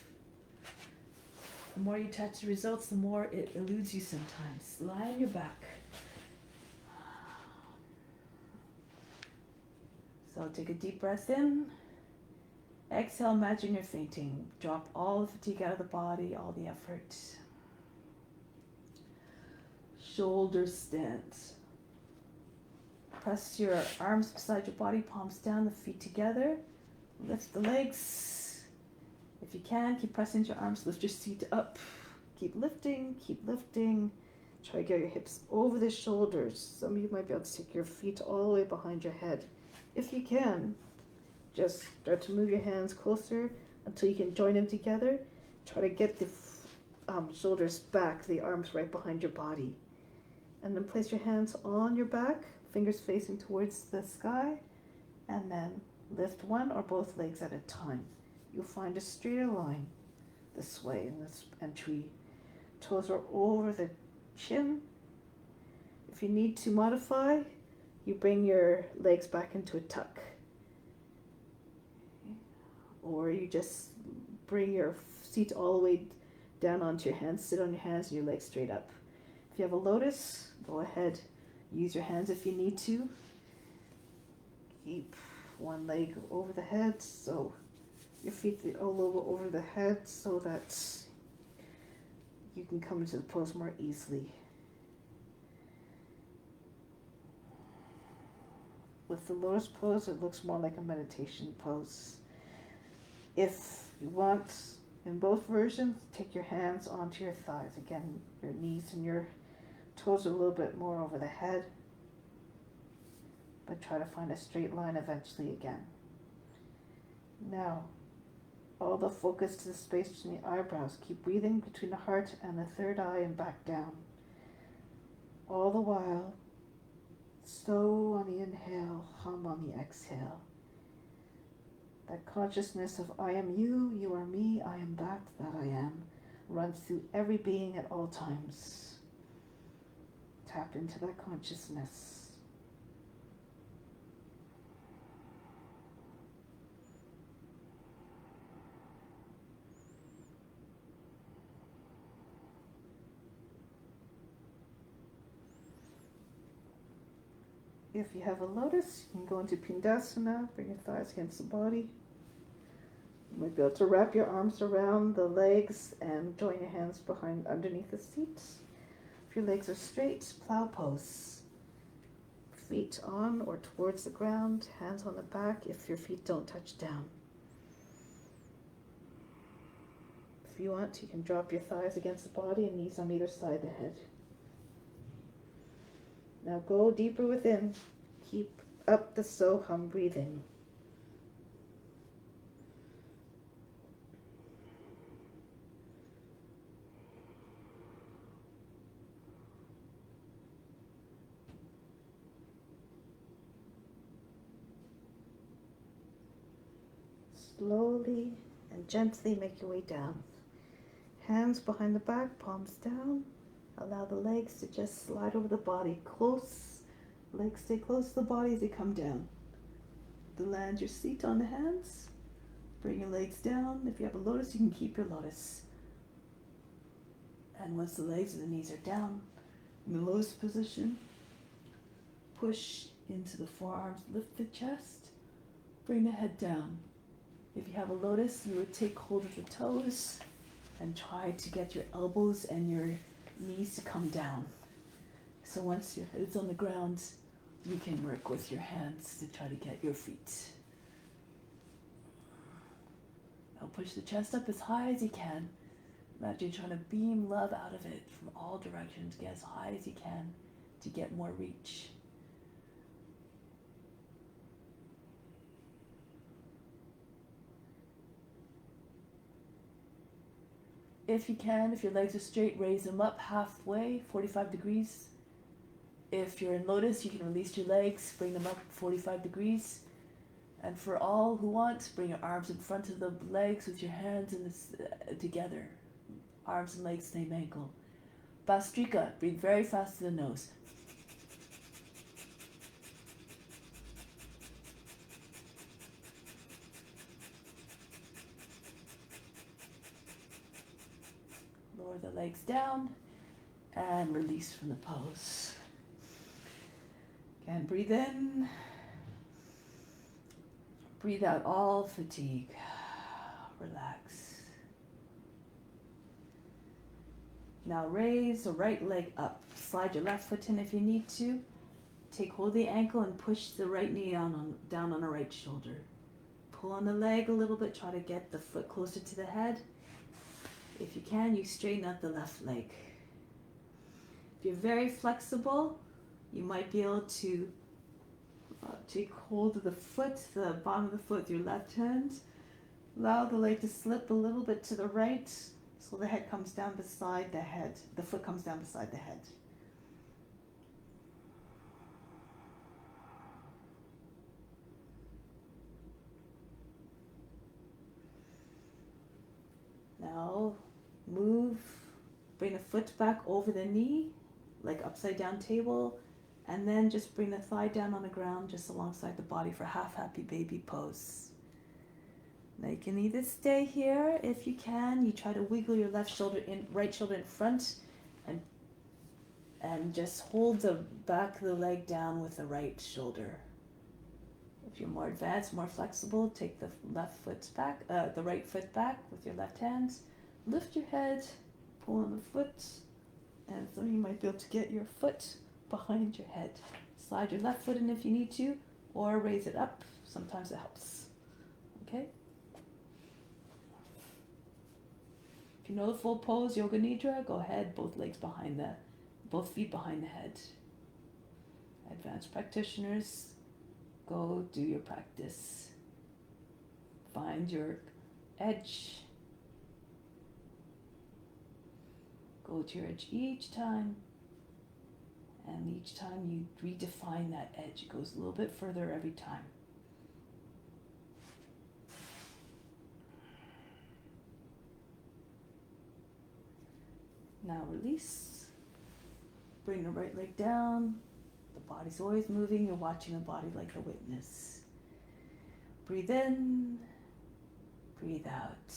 The more you touch the results, the more it eludes you sometimes. Lie on your back. So take a deep breath in. Exhale, imagine you're fainting. Drop all the fatigue out of the body, all the effort. Shoulders stand. Press your arms beside your body, palms down, the feet together. Lift the legs. If you can, keep pressing your arms, lift your seat up. Keep lifting, keep lifting. Try to get your hips over the shoulders. Some of you might be able to take your feet all the way behind your head. If you can, just start to move your hands closer until you can join them together. Try to get the shoulders back, the arms right behind your body. And then place your hands on your back, fingers facing towards the sky, and then lift one or both legs at a time. You'll find a straighter line this way in this entry. Toes are over the chin. If you need to modify, you bring your legs back into a tuck. Or you just bring your seat all the way down onto your hands, sit on your hands and your legs straight up. If you have a lotus, go ahead, use your hands if you need to. Keep one leg over the head, so your feet are all over the head so that you can come into the pose more easily. With the lotus pose, it looks more like a meditation pose. If you want, in both versions, take your hands onto your thighs. Again, your knees and your toes are a little bit more over the head, but try to find a straight line eventually again. Now, all the focus to the space between the eyebrows. Keep breathing between the heart and the third eye and back down. All the while, slow on the inhale, hum on the exhale. That consciousness of I am you, you are me, I am that I am, runs through every being at all times. Tap into that consciousness. If you have a lotus, you can go into Pindasana, bring your thighs against the body. You might be able to wrap your arms around the legs and join your hands behind underneath the seat. If your legs are straight, plow pose. feet on or towards the ground, hands on the back if your feet don't touch down. If you want, you can drop your thighs against the body and knees on either side of the head. Now go deeper within. Keep up the So-Hum breathing. Slowly and gently make your way down. Hands behind the back, palms down. Allow the legs to just slide over the body close. Legs stay close to the body as they come down. Then land your seat on the hands. Bring your legs down. If you have a lotus, you can keep your lotus. And once the legs and the knees are down, in the lotus position, push into the forearms, lift the chest, bring the head down. If you have a lotus, you would take hold of the toes and try to get your elbows and your knees to come down. So once your head's on the ground, you can work with your hands to try to get your feet. Now push the chest up as high as you can. Imagine you're trying to beam love out of it from all directions. Get as high as you can to get more reach. If you can, if your legs are straight, raise them up halfway, 45 degrees. If you're in lotus, you can release your legs, bring them up 45 degrees. And for all who want, bring your arms in front of the legs with your hands together. Arms and legs same ankle. Bastrika, breathe very fast to the nose. Lower the legs down and release from the pose. Again, breathe in. Breathe out all fatigue. Relax. Now raise the right leg up. Slide your left foot in if you need to. Take hold of the ankle and push the right knee down on the right shoulder. Pull on the leg a little bit. Try to get the foot closer to the head. If you can, you straighten out the left leg. If you're very flexible, you might be able to take hold of the foot, the bottom of the foot with your left hand. Allow the leg to slip a little bit to the right so the head comes down beside the head. The foot comes down beside the head. Now move, bring the foot back over the knee, like upside down table, and then just bring the thigh down on the ground just alongside the body for half happy baby pose. Now you can either stay here if you can. You try to wiggle your left shoulder in, right shoulder in front, and just hold the back of the leg down with the right shoulder. If you're more advanced, more flexible, take the left foot back, the right foot back with your left hand. Lift your head, pull on the foot, and so you might be able to get your foot behind your head. Slide your left foot in if you need to, or raise it up. Sometimes it helps. Okay? If you know the full pose, Yoga Nidra, go ahead, both feet behind the head. Advanced practitioners, go do your practice. Find your edge. Go to your edge each time. And each time you redefine that edge. It goes a little bit further every time. Now release. Bring the right leg down. The body's always moving. You're watching the body like a witness. Breathe in. Breathe out.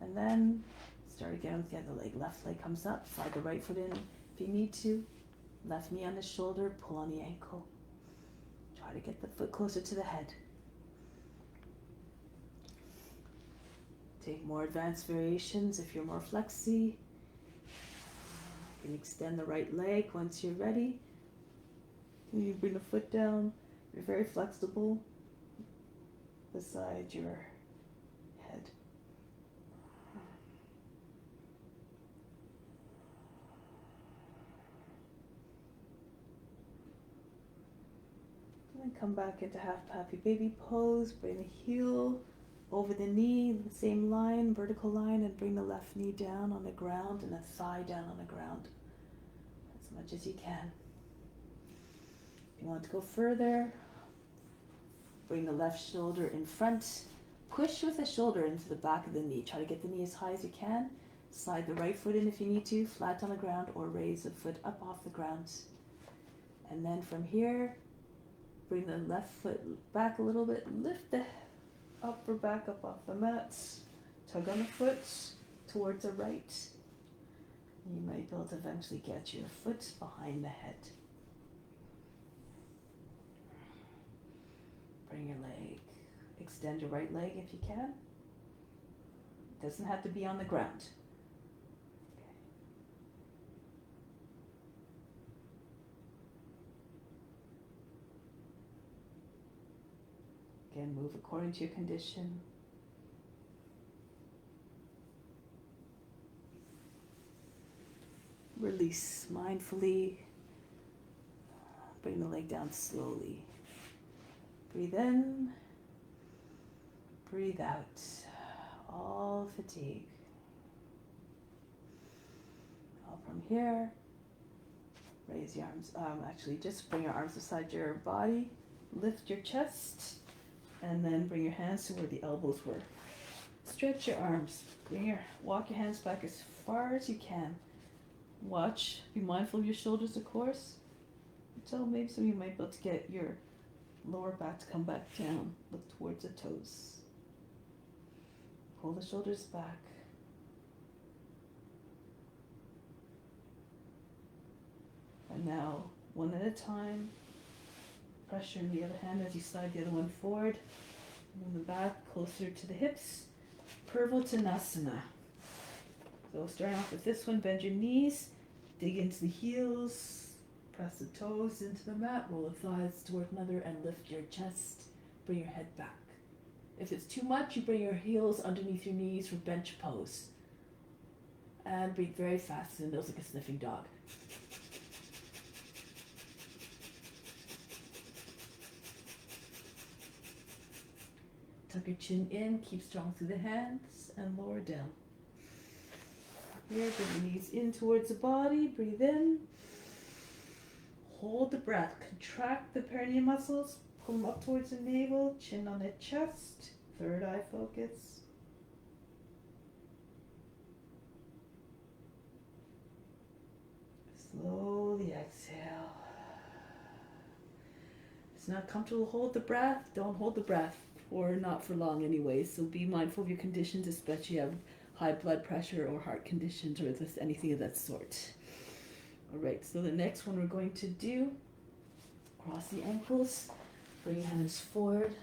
And then start again with the other leg. Left leg comes up. Slide the right foot in if you need to. Left knee on the shoulder. Pull on the ankle. Try to get the foot closer to the head. Take more advanced variations if you're more flexy. You can extend the right leg once you're ready. You bring the foot down. You're very flexible beside your head. And come back into half happy baby pose. Bring the heel over the knee, the same line, vertical line, and bring the left knee down on the ground and the thigh down on the ground as much as you can. If you want to go further, bring the left shoulder in front. Push with the shoulder into the back of the knee. Try to get the knee as high as you can. Slide the right foot in if you need to, flat on the ground, or raise the foot up off the ground. And then from here, bring the left foot back a little bit. Lift the upper back up off the mat. Tug on the foot towards the right. You might be able to eventually get your foot behind the head. Bring your leg. Extend your right leg if you can. It doesn't have to be on the ground. Again, move according to your condition. Release mindfully. Bring the leg down slowly. Breathe in. Breathe out. All fatigue. Now from here, raise your arms. Actually, just bring your arms beside your body. Lift your chest. And then bring your hands to where the elbows were. Stretch your arms. Walk your hands back as far as you can. Watch. Be mindful of your shoulders, of course. Until maybe some of you might be able to get your lower back to come back down. Look towards the toes. Pull the shoulders back. And now, one at a time, pressure in the other hand as you slide the other one forward. Move the back closer to the hips. Purvottanasana. So starting off with this one, bend your knees, dig into the heels, press the toes into the mat, roll the thighs toward another, and lift your chest. Bring your head back. If it's too much, you bring your heels underneath your knees for bench pose. And breathe very fast in those like a sniffing dog. Tuck your chin in, keep strong through the hands, and lower down. Here, bring your knees in towards the body, breathe in. Hold the breath, contract the perineum muscles, pull them up towards the navel, chin on the chest, third eye focus. Slowly exhale. If it's not comfortable, hold the breath. Don't hold the breath, or not for long anyway. So be mindful of your conditions, especially if you have high blood pressure or heart conditions or anything of that sort. All right, so the next one we're going to do, cross the ankles, bring your hands forward,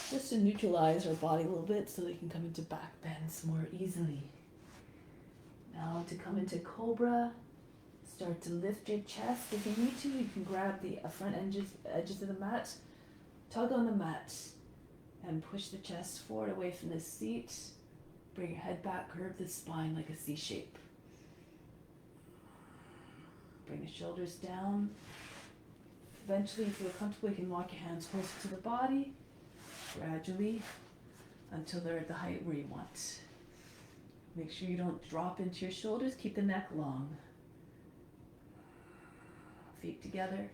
just to neutralize our body a little bit so they can come into back bends more easily. Now to come into cobra, start to lift your chest. If you need to, you can grab the front edges of the mat, tug on the mat, and push the chest forward away from the seat. Bring your head back, curve the spine like a C shape. Bring the shoulders down. Eventually, if you feel comfortable, you can walk your hands closer to the body, gradually, until they're at the height where you want. Make sure you don't drop into your shoulders. Keep the neck long. Feet together.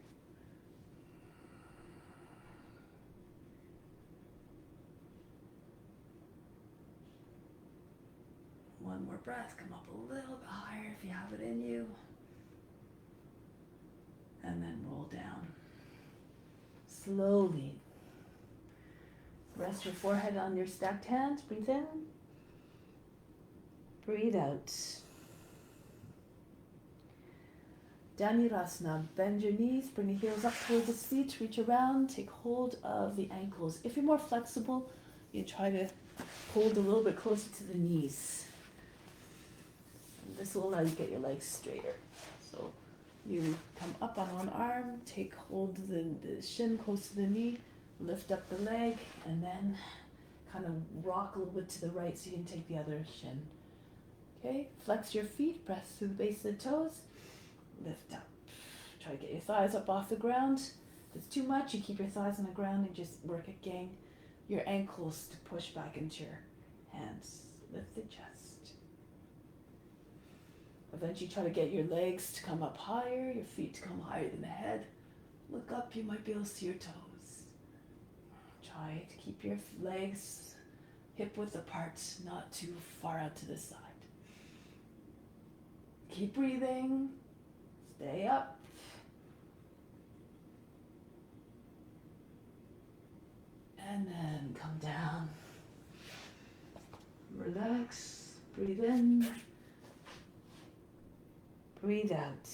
One more breath. Come up a little bit higher if you have it in you. And then roll down. Slowly. Rest your forehead on your stacked hands. Breathe in. Breathe out. Dhanurasana. Bend your knees. Bring the heels up towards the seat. Reach around. Take hold of the ankles. If you're more flexible, you try to hold a little bit closer to the knees. And this will allow you to get your legs straighter. So You come up on one arm, take hold of the shin close to the knee, lift up the leg, and then kind of rock a little bit to the right so you can take the other shin. Okay, flex your feet, press through the base of the toes, lift up. Try to get your thighs up off the ground. If it's too much, you keep your thighs on the ground and just work again your ankles to push back into your hands. Lift the chest. Eventually try to get your legs to come up higher, your feet to come higher than the head. Look up, you might be able to see your toes. Try to keep your legs hip width apart, not too far out to the side. Keep breathing. Stay up. And then come down. Relax. Breathe in. Breathe out.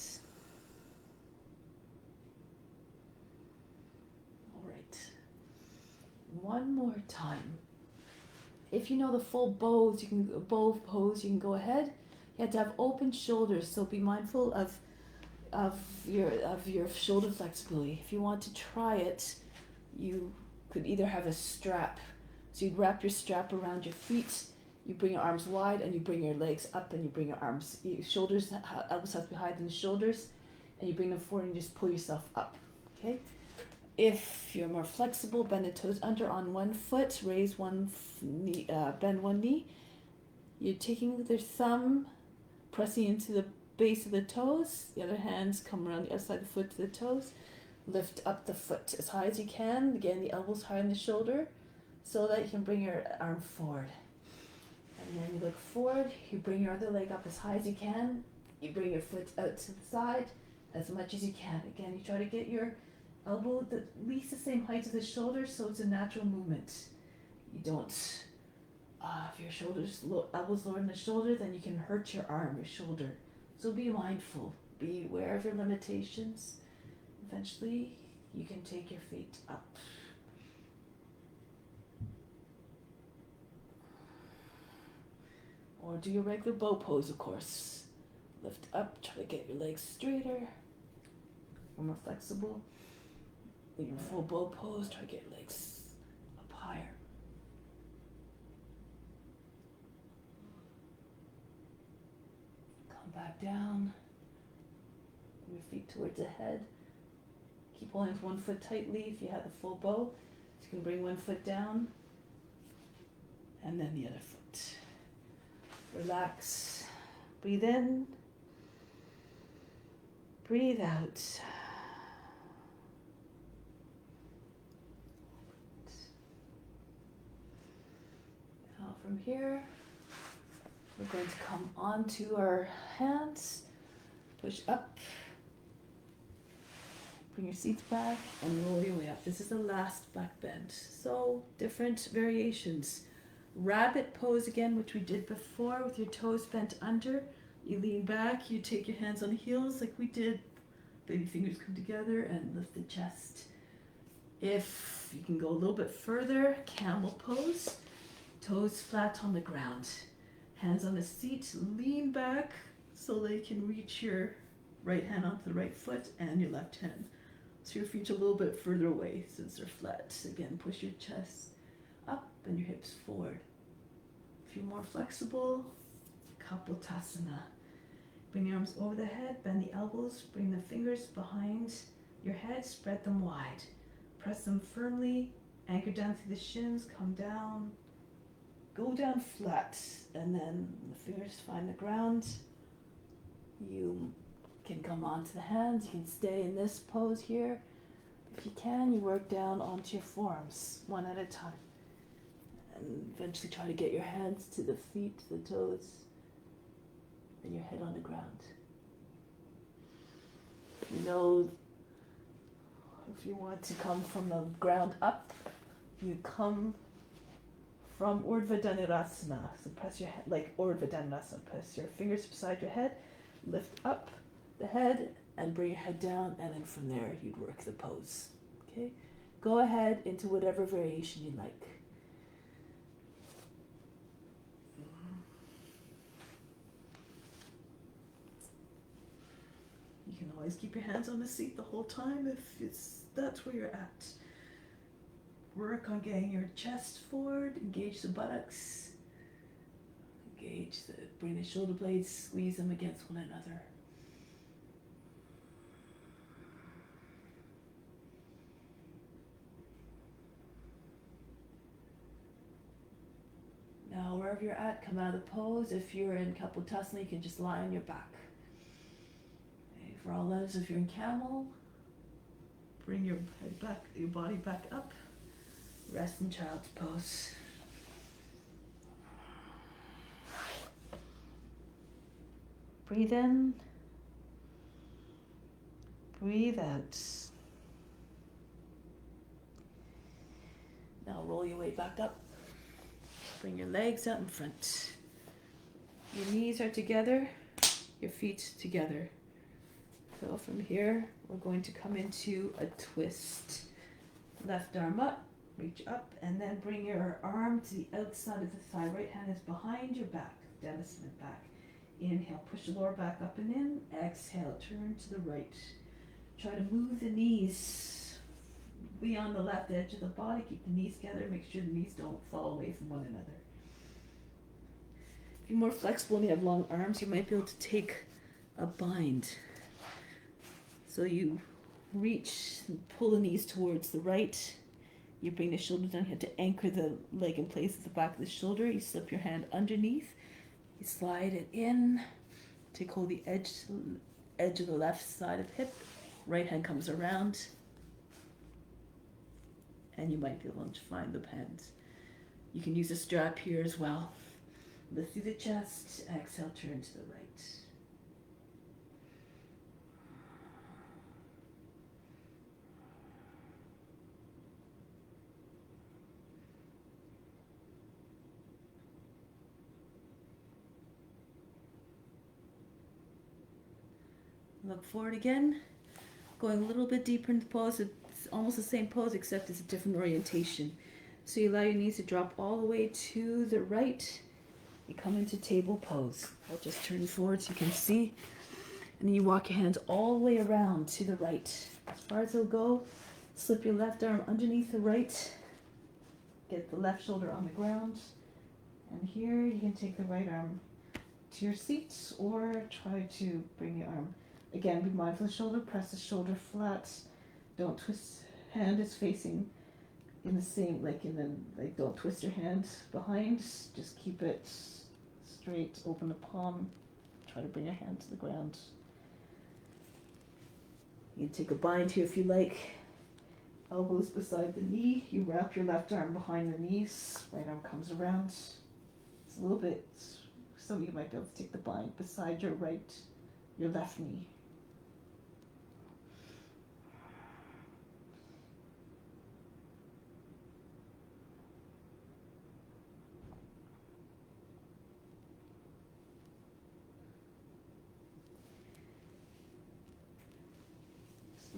All right. One more time. If you know the full bow pose, you can go ahead. You have to have open shoulders, so be mindful of your shoulder flexibility. If you want to try it, you could either have a strap. So you'd wrap your strap around your feet, you bring your arms wide and you bring your legs up and you bring your arms, elbows have to be higher than the shoulders, and you bring them forward and you just pull yourself up, okay? If you're more flexible, bend the toes under on one foot, raise one knee, bend one knee. You're taking the thumb, pressing into the base of the toes, the other hands come around the other side of the foot to the toes. Lift up the foot as high as you can. Again, the elbows higher than the shoulder so that you can bring your arm forward. And then you look forward, you bring your other leg up as high as you can. You bring your foot out to the side as much as you can. Again, you try to get your elbow at least the same height as the shoulder so it's a natural movement. You don't, if your elbow's lower than the shoulder, then you can hurt your arm, your shoulder. So be mindful, be aware of your limitations. Eventually, you can take your feet up. Or do your regular bow pose, of course. Lift up, try to get your legs straighter, or more flexible. In your full bow pose, try to get your legs up higher. Come back down. Bring your feet towards the head. Keep holding with one foot tightly if you have the full bow. You can bring one foot down and then the other foot. Relax. Breathe in. Breathe out. Now from here, we're going to come onto our hands. Push up. Bring your seats back and roll your way up. This is the last back bend. So different variations. Rabbit pose again, which we did before with your toes bent under. You lean back, you take your hands on the heels like we did. Baby fingers come together and lift the chest. If you can go a little bit further, camel pose. Toes flat on the ground. Hands on the seat, lean back so that you can reach your right hand onto the right foot and your left hand. So your feet a little bit further away since they're flat. Again, push your chest up and your hips forward. If you're more flexible, Kapotasana. Bring your arms over the head, bend the elbows, bring the fingers behind your head, spread them wide. Press them firmly, anchor down through the shins, come down, go down flat, and then the fingers find the ground. You can come onto the hands, you can stay in this pose here. If you can, you work down onto your forearms, one at a time. And eventually try to get your hands to the feet, the toes, and your head on the ground. You know, if you want to come from the ground up, you come from Urdhva Dhanurasana. So press your head, like Urdhva Dhanurasana, press your fingers beside your head, lift up the head and bring your head down, and then from there you'd work the pose. Okay? Go ahead into whatever variation you like. You You can always keep your hands on the seat the whole time if that's where you're at. Work on getting your chest forward, engage the buttocks, bring the shoulder blades, squeeze them against one another. Now, wherever you're at, come out of the pose. If you're in Kapotasana, you can just lie on your back. Okay, for all others, if you're in camel, bring your head back, your body back up. Rest in child's pose. Breathe in. Breathe out. Now roll your way back up. Bring your legs out in front. Your knees are together, your feet together. So from here, we're going to come into a twist. Left arm up, reach up, and then bring your arm to the outside of the thigh. Right hand is behind your back, Denison back. Inhale, push the lower back up and in. Exhale, turn to the right. Try to move the knees beyond the left edge of the body. Keep the knees together. Make sure the knees don't fall away from one another. If you're more flexible and you have long arms, you might be able to take a bind. So you reach and pull the knees towards the right. You bring the shoulder down. You have to anchor the leg in place at the back of the shoulder. You slip your hand underneath. You slide it in. Take hold of the edge of the left side of the hip. Right hand comes around. And you might be able to find the hands. You can use a strap here as well. Lift through the chest. Exhale, turn to the right. Look forward again. Going a little bit deeper into the pose. It's almost the same pose except it's a different orientation. So you allow your knees to drop all the way to the right. You come into table pose. I'll just turn forward so you can see. And then you walk your hands all the way around to the right. As far as it'll go, slip your left arm underneath the right. Get the left shoulder on the ground. And here you can take the right arm to your seat or try to bring your arm. Again, be mindful of the shoulder, press the shoulder flat. Don't twist, hand is facing in the same, don't twist your hand behind. Just keep it straight, open the palm. Try to bring your hand to the ground. You can take a bind here if you like. Elbows beside the knee. You wrap your left arm behind the knees. Right arm comes around. It's a little bit, some of you might be able to take the bind beside your left knee.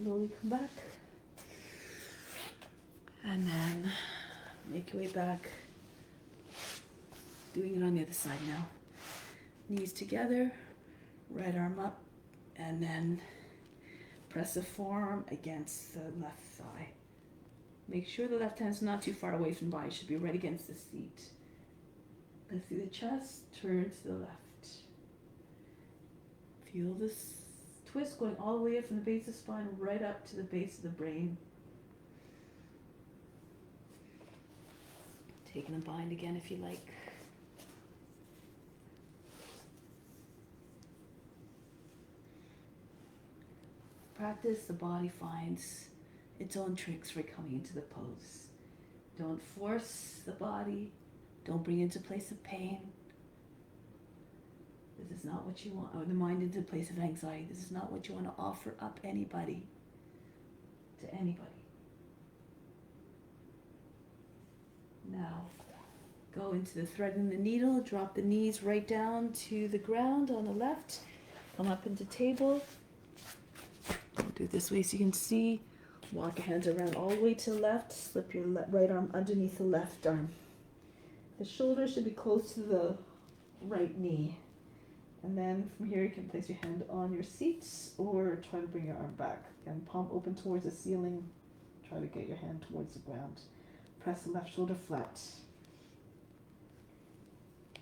Slowly come back. And then make your way back. Doing it on the other side now. Knees together, right arm up, and then press the forearm against the left thigh. Make sure the left hand's not too far away from the body. It should be right against the seat. Lift through the chest, turn to the left. Feel this twist going all the way up from the base of the spine right up to the base of the brain. Taking a bind again if you like. Practice, the body finds its own tricks for coming into the pose. Don't force the body. Don't bring it into a place of pain. This is not what you want, or the mind into a place of anxiety. This is not what you want to offer up to anybody. Now, go into the thread and the needle, drop the knees right down to the ground on the left, come up into table. I'll do it this way so you can see. Walk your hands around all the way to the left, slip your right arm underneath the left arm. The shoulder should be close to the right knee. And then from here you can place your hand on your seat or try to bring your arm back. Again, palm open towards the ceiling. Try to get your hand towards the ground. Press the left shoulder flat.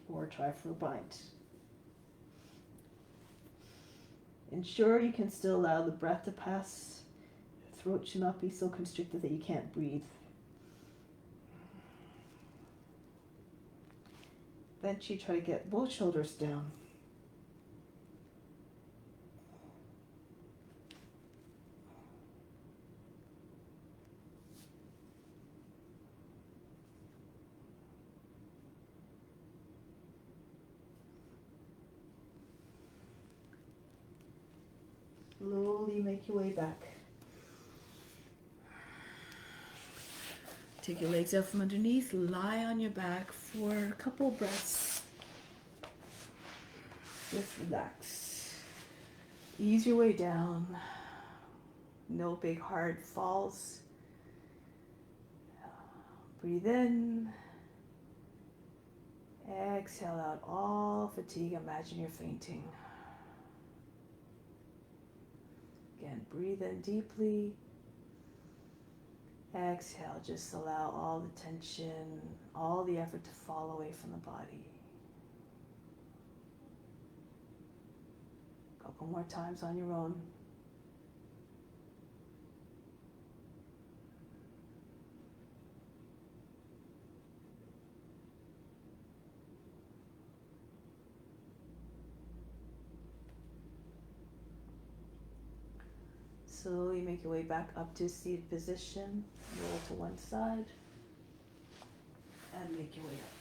Or try for a bind. Ensure you can still allow the breath to pass. Your throat should not be so constricted that you can't breathe. Eventually try to get both shoulders down. Slowly make your way back. Take your legs out from underneath, lie on your back for a couple breaths. Just relax. Ease your way down. No big hard falls. Breathe in. Exhale out all fatigue. Imagine you're fainting. Again, breathe in deeply. Exhale, just allow all the tension, all the effort to fall away from the body. A couple more times on your own. Slowly make your way back up to seated position. Roll to one side and make your way up.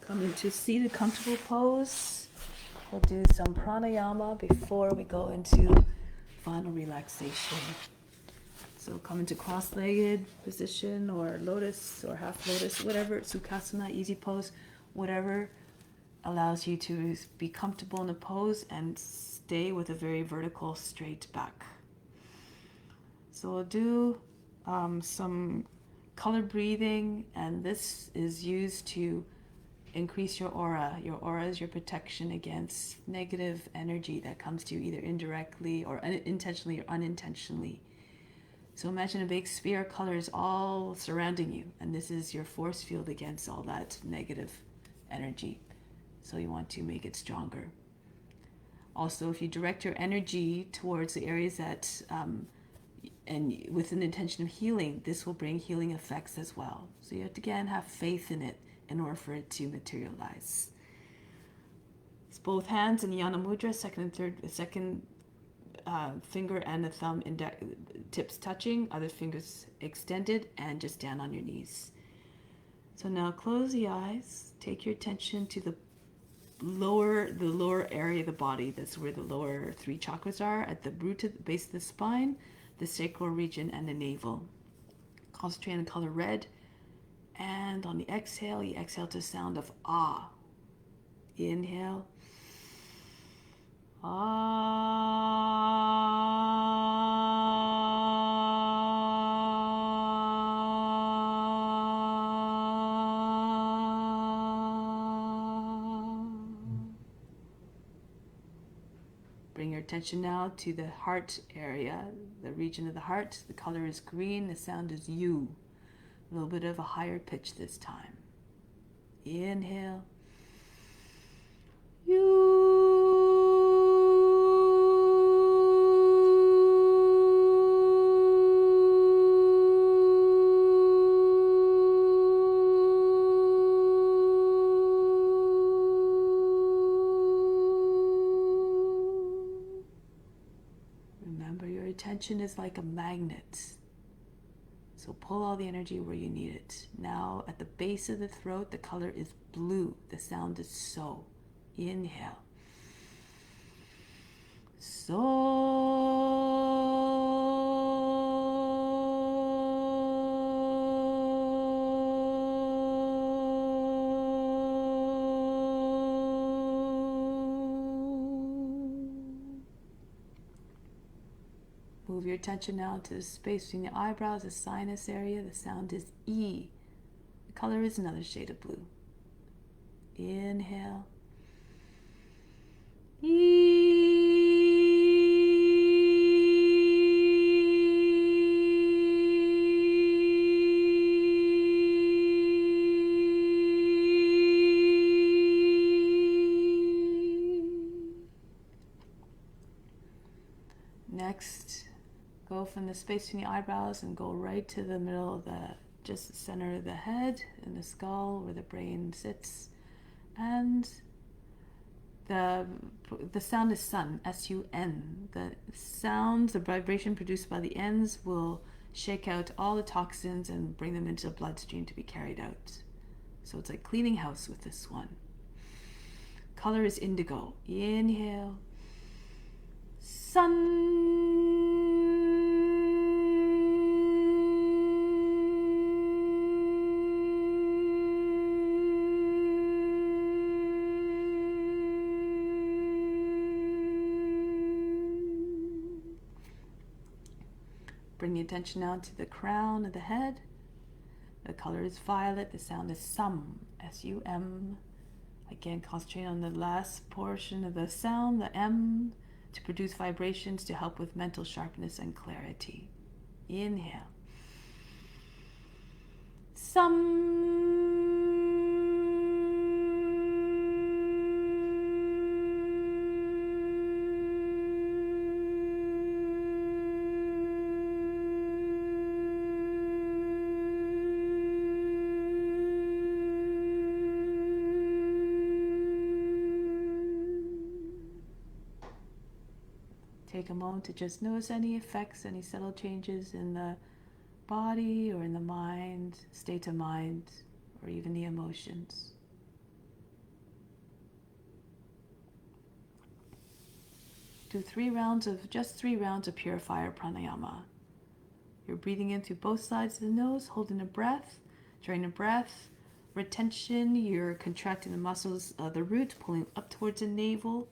Come into seated comfortable pose. We'll do some pranayama before we go into final relaxation. So come into cross-legged position or lotus or half lotus, whatever, sukhasana, easy pose, whatever allows you to be comfortable in the pose and stay with a very vertical, straight back. So we'll do some color breathing, and this is used to increase your aura. Your aura is your protection against negative energy that comes to you either indirectly or intentionally or unintentionally. So imagine a big sphere of colors all surrounding you, and this is your force field against all that negative energy. So you want to make it stronger. Also, if you direct your energy towards the areas that, and with an intention of healing, this will bring healing effects as well. So you have to, again, have faith in it in order for it to materialize. It's both hands in Yana Mudra, second finger and the thumb tips touching, other fingers extended, and just down on your knees. So now close the eyes, take your attention to the lower area of the body. That's where the lower three chakras are, at the root of the base of the spine, the sacral region, and the navel. Concentrate on the color red, and on the exhale, you exhale to the sound of ah. Inhale. Bring your attention now to the heart area, the region of the heart. The color is green, the sound is U. A little bit of a higher pitch this time. Inhale. Remember, your attention is like a magnet. So pull all the energy where you need it. Now at the base of the throat, the color is blue. The sound is so. Inhale. So. Move your attention now to the space between the eyebrows, the sinus area. The sound is E. The color is another shade of blue. Inhale. Next, go from the space between the eyebrows and go right to the middle of just the center of the head and the skull where the brain sits. And the sound is sun, S-U-N. The sound, the vibration produced by the ends will shake out all the toxins and bring them into the bloodstream to be carried out. So it's like cleaning house with this one. Color is indigo. Inhale. Sun. Bring the attention now to the crown of the head. The color is violet. The sound is sum, S-U-M. Again, concentrate on the last portion of the sound, the M, to produce vibrations to help with mental sharpness and clarity. Inhale. Sum. Take a moment to just notice any effects, any subtle changes in the body or in the mind, state of mind, or even the emotions. Do 3 rounds of purifier pranayama. You're breathing in through both sides of the nose, holding a breath. During the breath, retention, you're contracting the muscles of the root, pulling up towards the navel.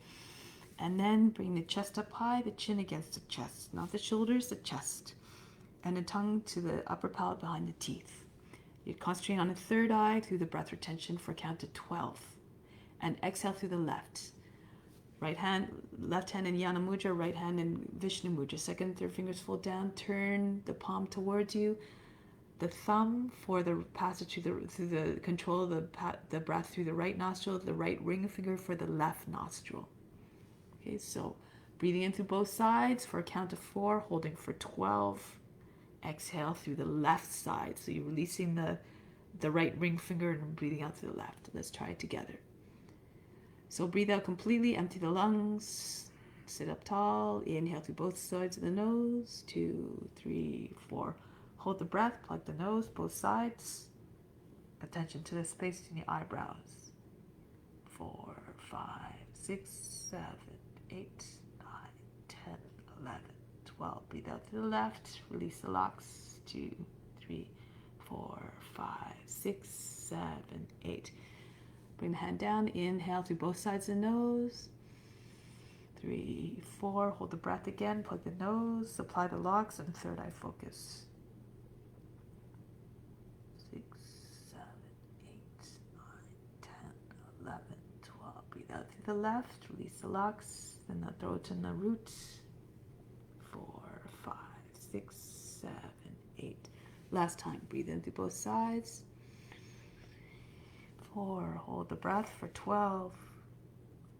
And then bring the chest up high, the chin against the chest, not the shoulders, the chest. And the tongue to the upper palate behind the teeth. You concentrate on the third eye through the breath retention for a count of 12. And exhale through the left. Left hand in Yana Mudra, right hand in Vishnu Mudra. Second and third fingers fold down. Turn the palm towards you. The thumb for the passage through the control of the breath through the right nostril. The right ring finger for the left nostril. Okay, so breathing in through both sides for a count of 4, holding for 12. Exhale through the left side. So you're releasing the right ring finger and breathing out through the left. Let's try it together. So breathe out completely, empty the lungs, sit up tall, inhale through both sides of the nose, 2, 3, 4. Hold the breath, plug the nose, both sides. Attention to the space between the eyebrows. 4, 5, 6, 7, 8, 9, 10, 11, 12. Breathe out to the left. Release the locks. 2, 3, 4, 5, 6, 7, 8. Bring the hand down. Inhale through both sides of the nose. 3, 4. Hold the breath again. Plug the nose. Apply the locks and third eye focus. 6, 7, 8, 9, 10, 11, 12. Breathe out through the left. Release the locks. Then the throat and the root. 4, 5, 6, 7, 8. Last time. Breathe in through both sides. 4. Hold the breath for 12.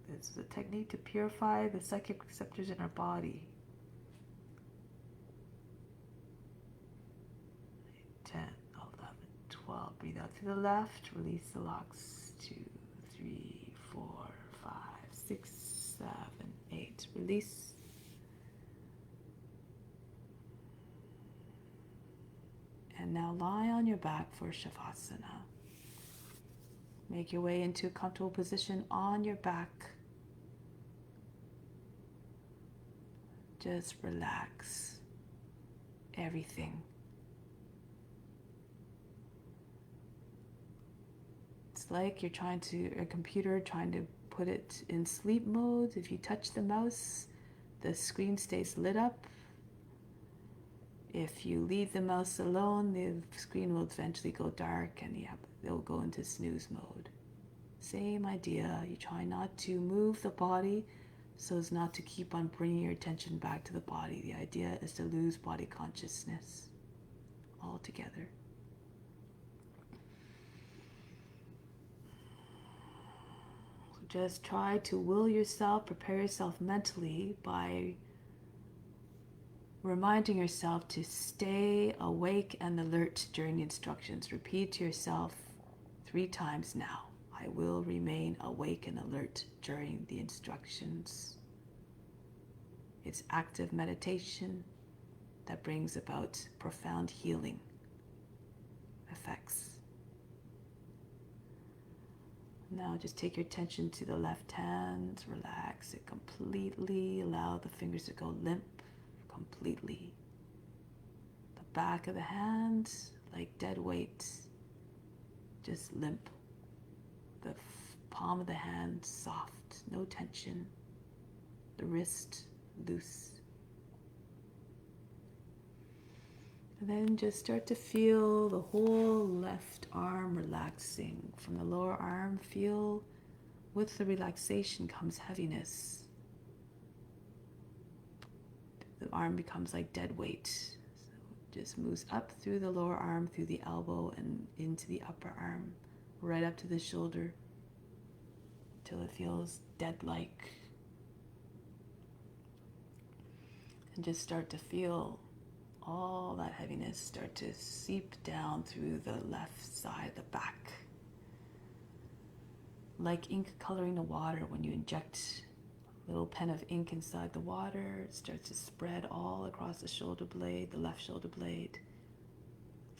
This is a technique to purify the psychic receptors in our body. 10, 11, 12. Breathe out to the left. Release the locks. 2, 3, 4, 5, 6, 7, 8. Release. And now lie on your back for Shavasana. Make your way into a comfortable position on your back. Just relax everything. It's like you're a computer trying to put it in sleep mode. If you touch the mouse, the screen stays lit up. If you leave the mouse alone, the screen will eventually go dark and it'll go into snooze mode. Same idea. You try not to move the body so as not to keep on bringing your attention back to the body. The idea is to lose body consciousness altogether. So just try to will yourself, prepare yourself mentally by reminding yourself to stay awake and alert during the instructions. Repeat to yourself 3 times now. I will remain awake and alert during the instructions. It's active meditation that brings about profound healing effects. Now just take your attention to the left hand. Relax it completely. Allow the fingers to go limp completely. The back of the hand, like dead weight, just limp. The palm of the hand soft, no tension. The wrist loose. And then just start to feel the whole left arm relaxing. From the lower arm, feel with the relaxation comes heaviness. The arm becomes like dead weight. So it just moves up through the lower arm, through the elbow, and into the upper arm, right up to the shoulder, until it feels dead-like. And just start to feel all that heaviness start to seep down through the left side, the back. Like ink coloring the water, when you inject a little pen of ink inside the water, it starts to spread all across the shoulder blade, the left shoulder blade,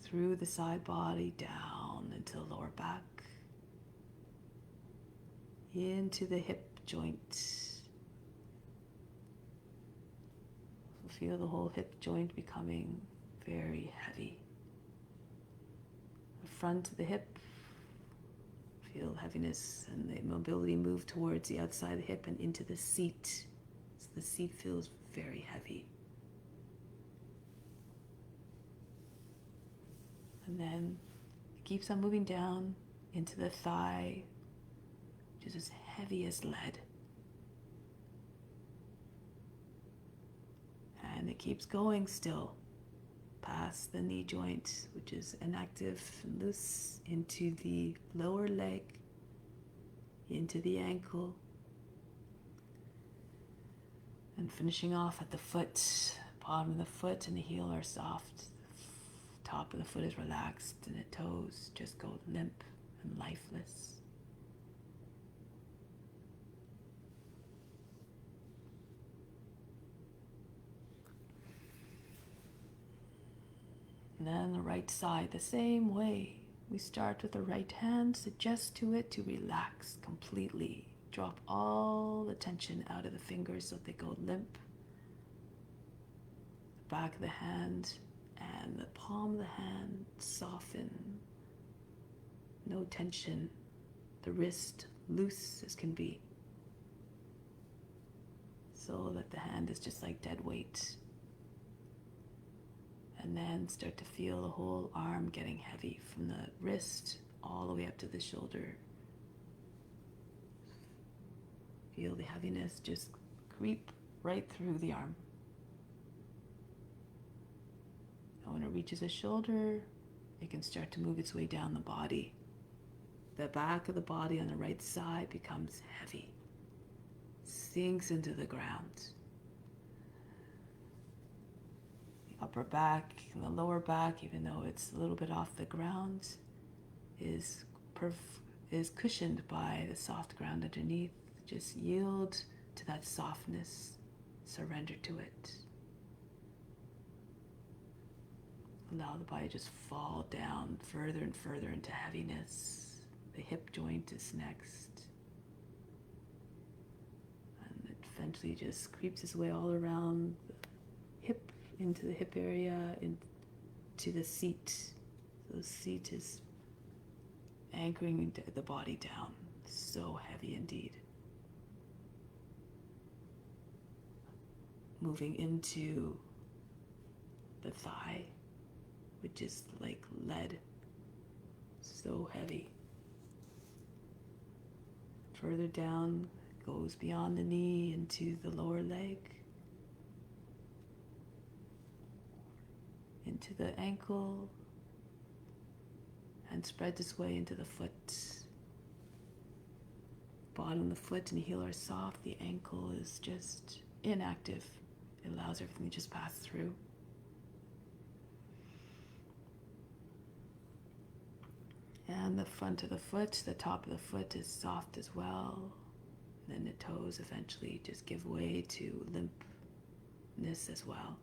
through the side body, down into the lower back, into the hip joint. Feel the whole hip joint becoming very heavy. The front of the hip, feel heaviness and the mobility move towards the outside of the hip and into the seat. So the seat feels very heavy. And then it keeps on moving down into the thigh, which is as heavy as lead. And it keeps going still, past the knee joint, which is inactive and loose, into the lower leg, into the ankle, and finishing off at the foot. Bottom of the foot and the heel are soft. The top of the foot is relaxed, and the toes just go limp and lifeless. And then the right side, the same way. We start with the right hand, suggest to it to relax completely. Drop all the tension out of the fingers so they go limp. The back of the hand and the palm of the hand soften. No tension. The wrist loose as can be. So that the hand is just like dead weight. And then start to feel the whole arm getting heavy from the wrist all the way up to the shoulder. Feel the heaviness just creep right through the arm. And when it reaches the shoulder, it can start to move its way down the body. The back of the body on the right side becomes heavy, sinks into the ground. Upper back and the lower back, even though it's a little bit off the ground, is cushioned by the soft ground underneath. Just yield to that softness, surrender to it. Allow the body to just fall down further and further into heaviness. The hip joint is next. And it eventually just creeps its way all around the hip, into the hip area, into the seat. So the seat is anchoring the body down. So heavy indeed. Moving into the thigh, which is like lead, so heavy. Further down, goes beyond the knee into the lower leg, into the ankle, and spread this way into the foot. Bottom of the foot and heel are soft. The ankle is just inactive. It allows everything to just pass through. And the front of the foot, the top of the foot is soft as well. And then the toes eventually just give way to limpness as well.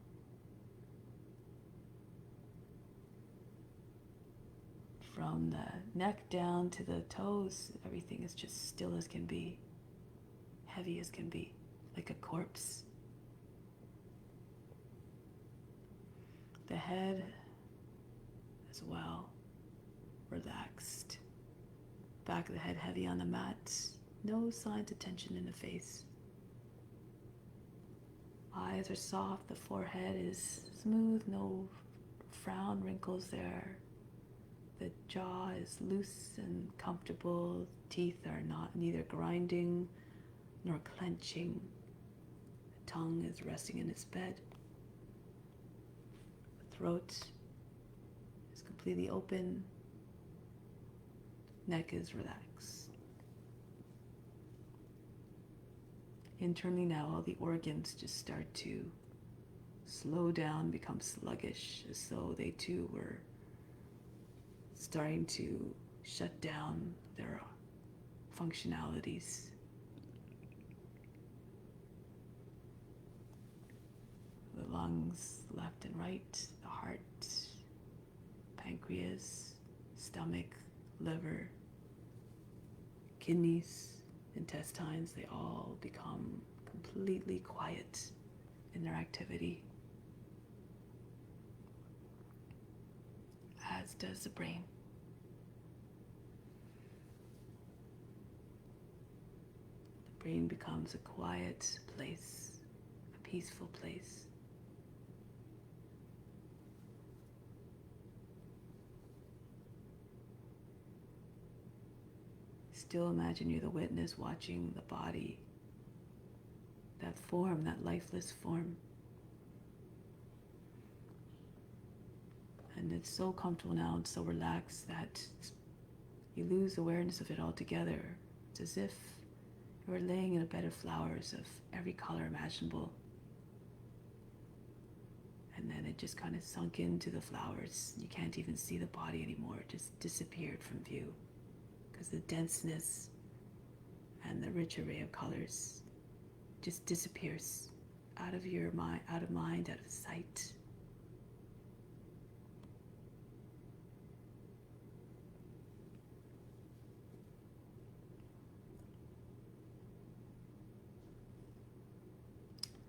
From the neck down to the toes, everything is just still as can be, heavy as can be, like a corpse. The head as well, relaxed. Back of the head heavy on the mat, no signs of tension in the face. Eyes are soft, the forehead is smooth, no frown, wrinkles there. The jaw is loose and comfortable. Teeth are neither grinding nor clenching. The tongue is resting in its bed. The throat is completely open. Neck is relaxed. Internally now, all the organs just start to slow down, become sluggish, as though they too were starting to shut down their functionalities. The lungs, left and right, the heart, pancreas, stomach, liver, kidneys, intestines, they all become completely quiet in their activity, as does the brain. The brain becomes a quiet place, a peaceful place. Still imagine you're the witness watching the body, that form, that lifeless form. And it's so comfortable now and so relaxed that you lose awareness of it altogether. It's as if you're laying in a bed of flowers of every color imaginable. And then it just kind of sunk into the flowers. You can't even see the body anymore. It just disappeared from view, because the denseness and the rich array of colors just disappears out of your mind, out of sight.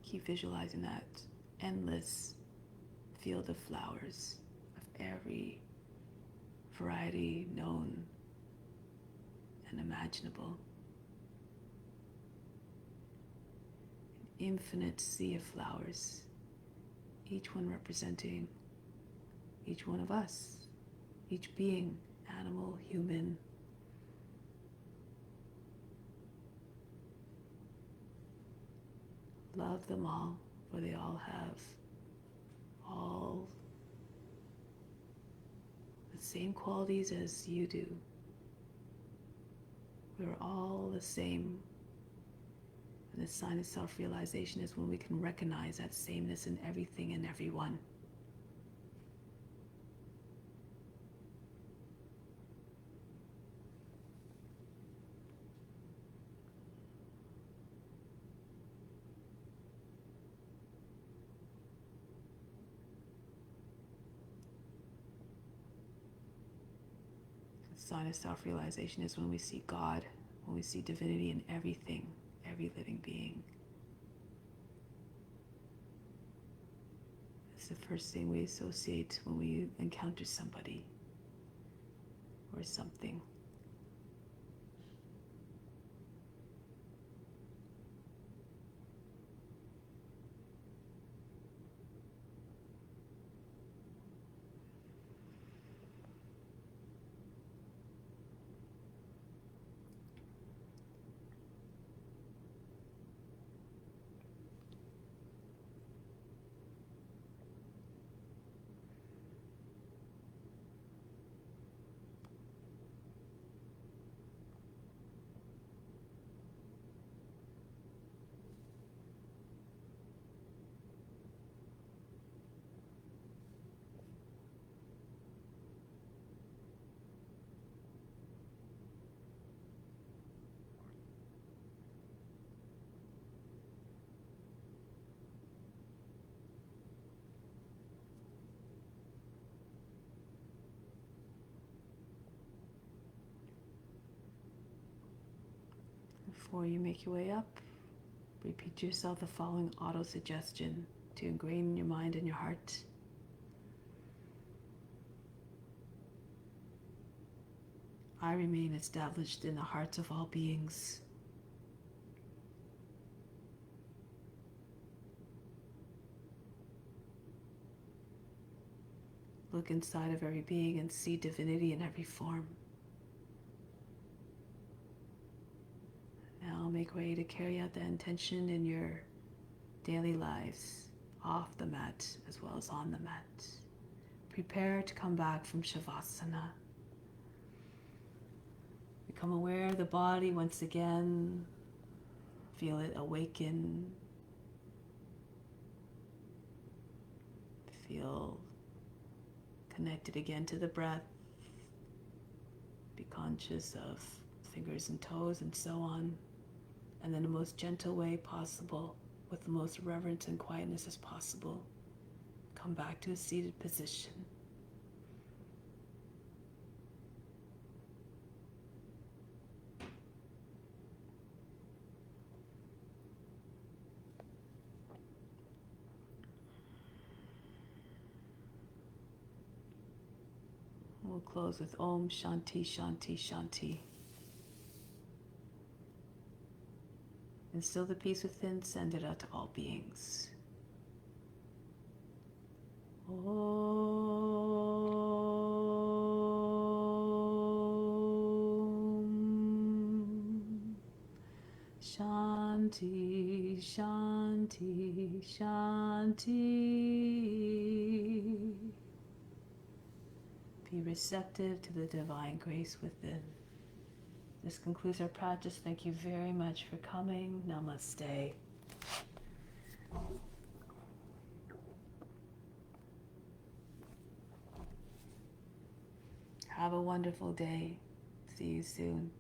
Keep visualizing that endless field of flowers of every variety known and imaginable. An infinite sea of flowers, each one representing each one of us, each being, animal, human. Love them all, for they all have all the same qualities as you do. We're all the same. And the sign of self-realization is when we can recognize that sameness in everything and everyone. The sign of self-realization is when we see God, when we see divinity in everything, every living being. It's the first thing we associate when we encounter somebody or something. Before you make your way up, repeat to yourself the following auto-suggestion to ingrain in your mind and your heart. I remain established in the hearts of all beings. Look inside of every being and see divinity in every form. Now make way to carry out that intention in your daily lives, off the mat as well as on the mat. Prepare to come back from Shavasana. Become aware of the body once again. Feel it awaken. Feel connected again to the breath. Be conscious of fingers and toes and so on. And in the most gentle way possible, with the most reverence and quietness as possible, come back to a seated position. We'll close with Om Shanti Shanti Shanti. Instill the peace within, send it out to all beings. Om Shanti Shanti Shanti. Be receptive to the divine grace within. This concludes our practice. Thank you very much for coming. Namaste. Have a wonderful day. See you soon.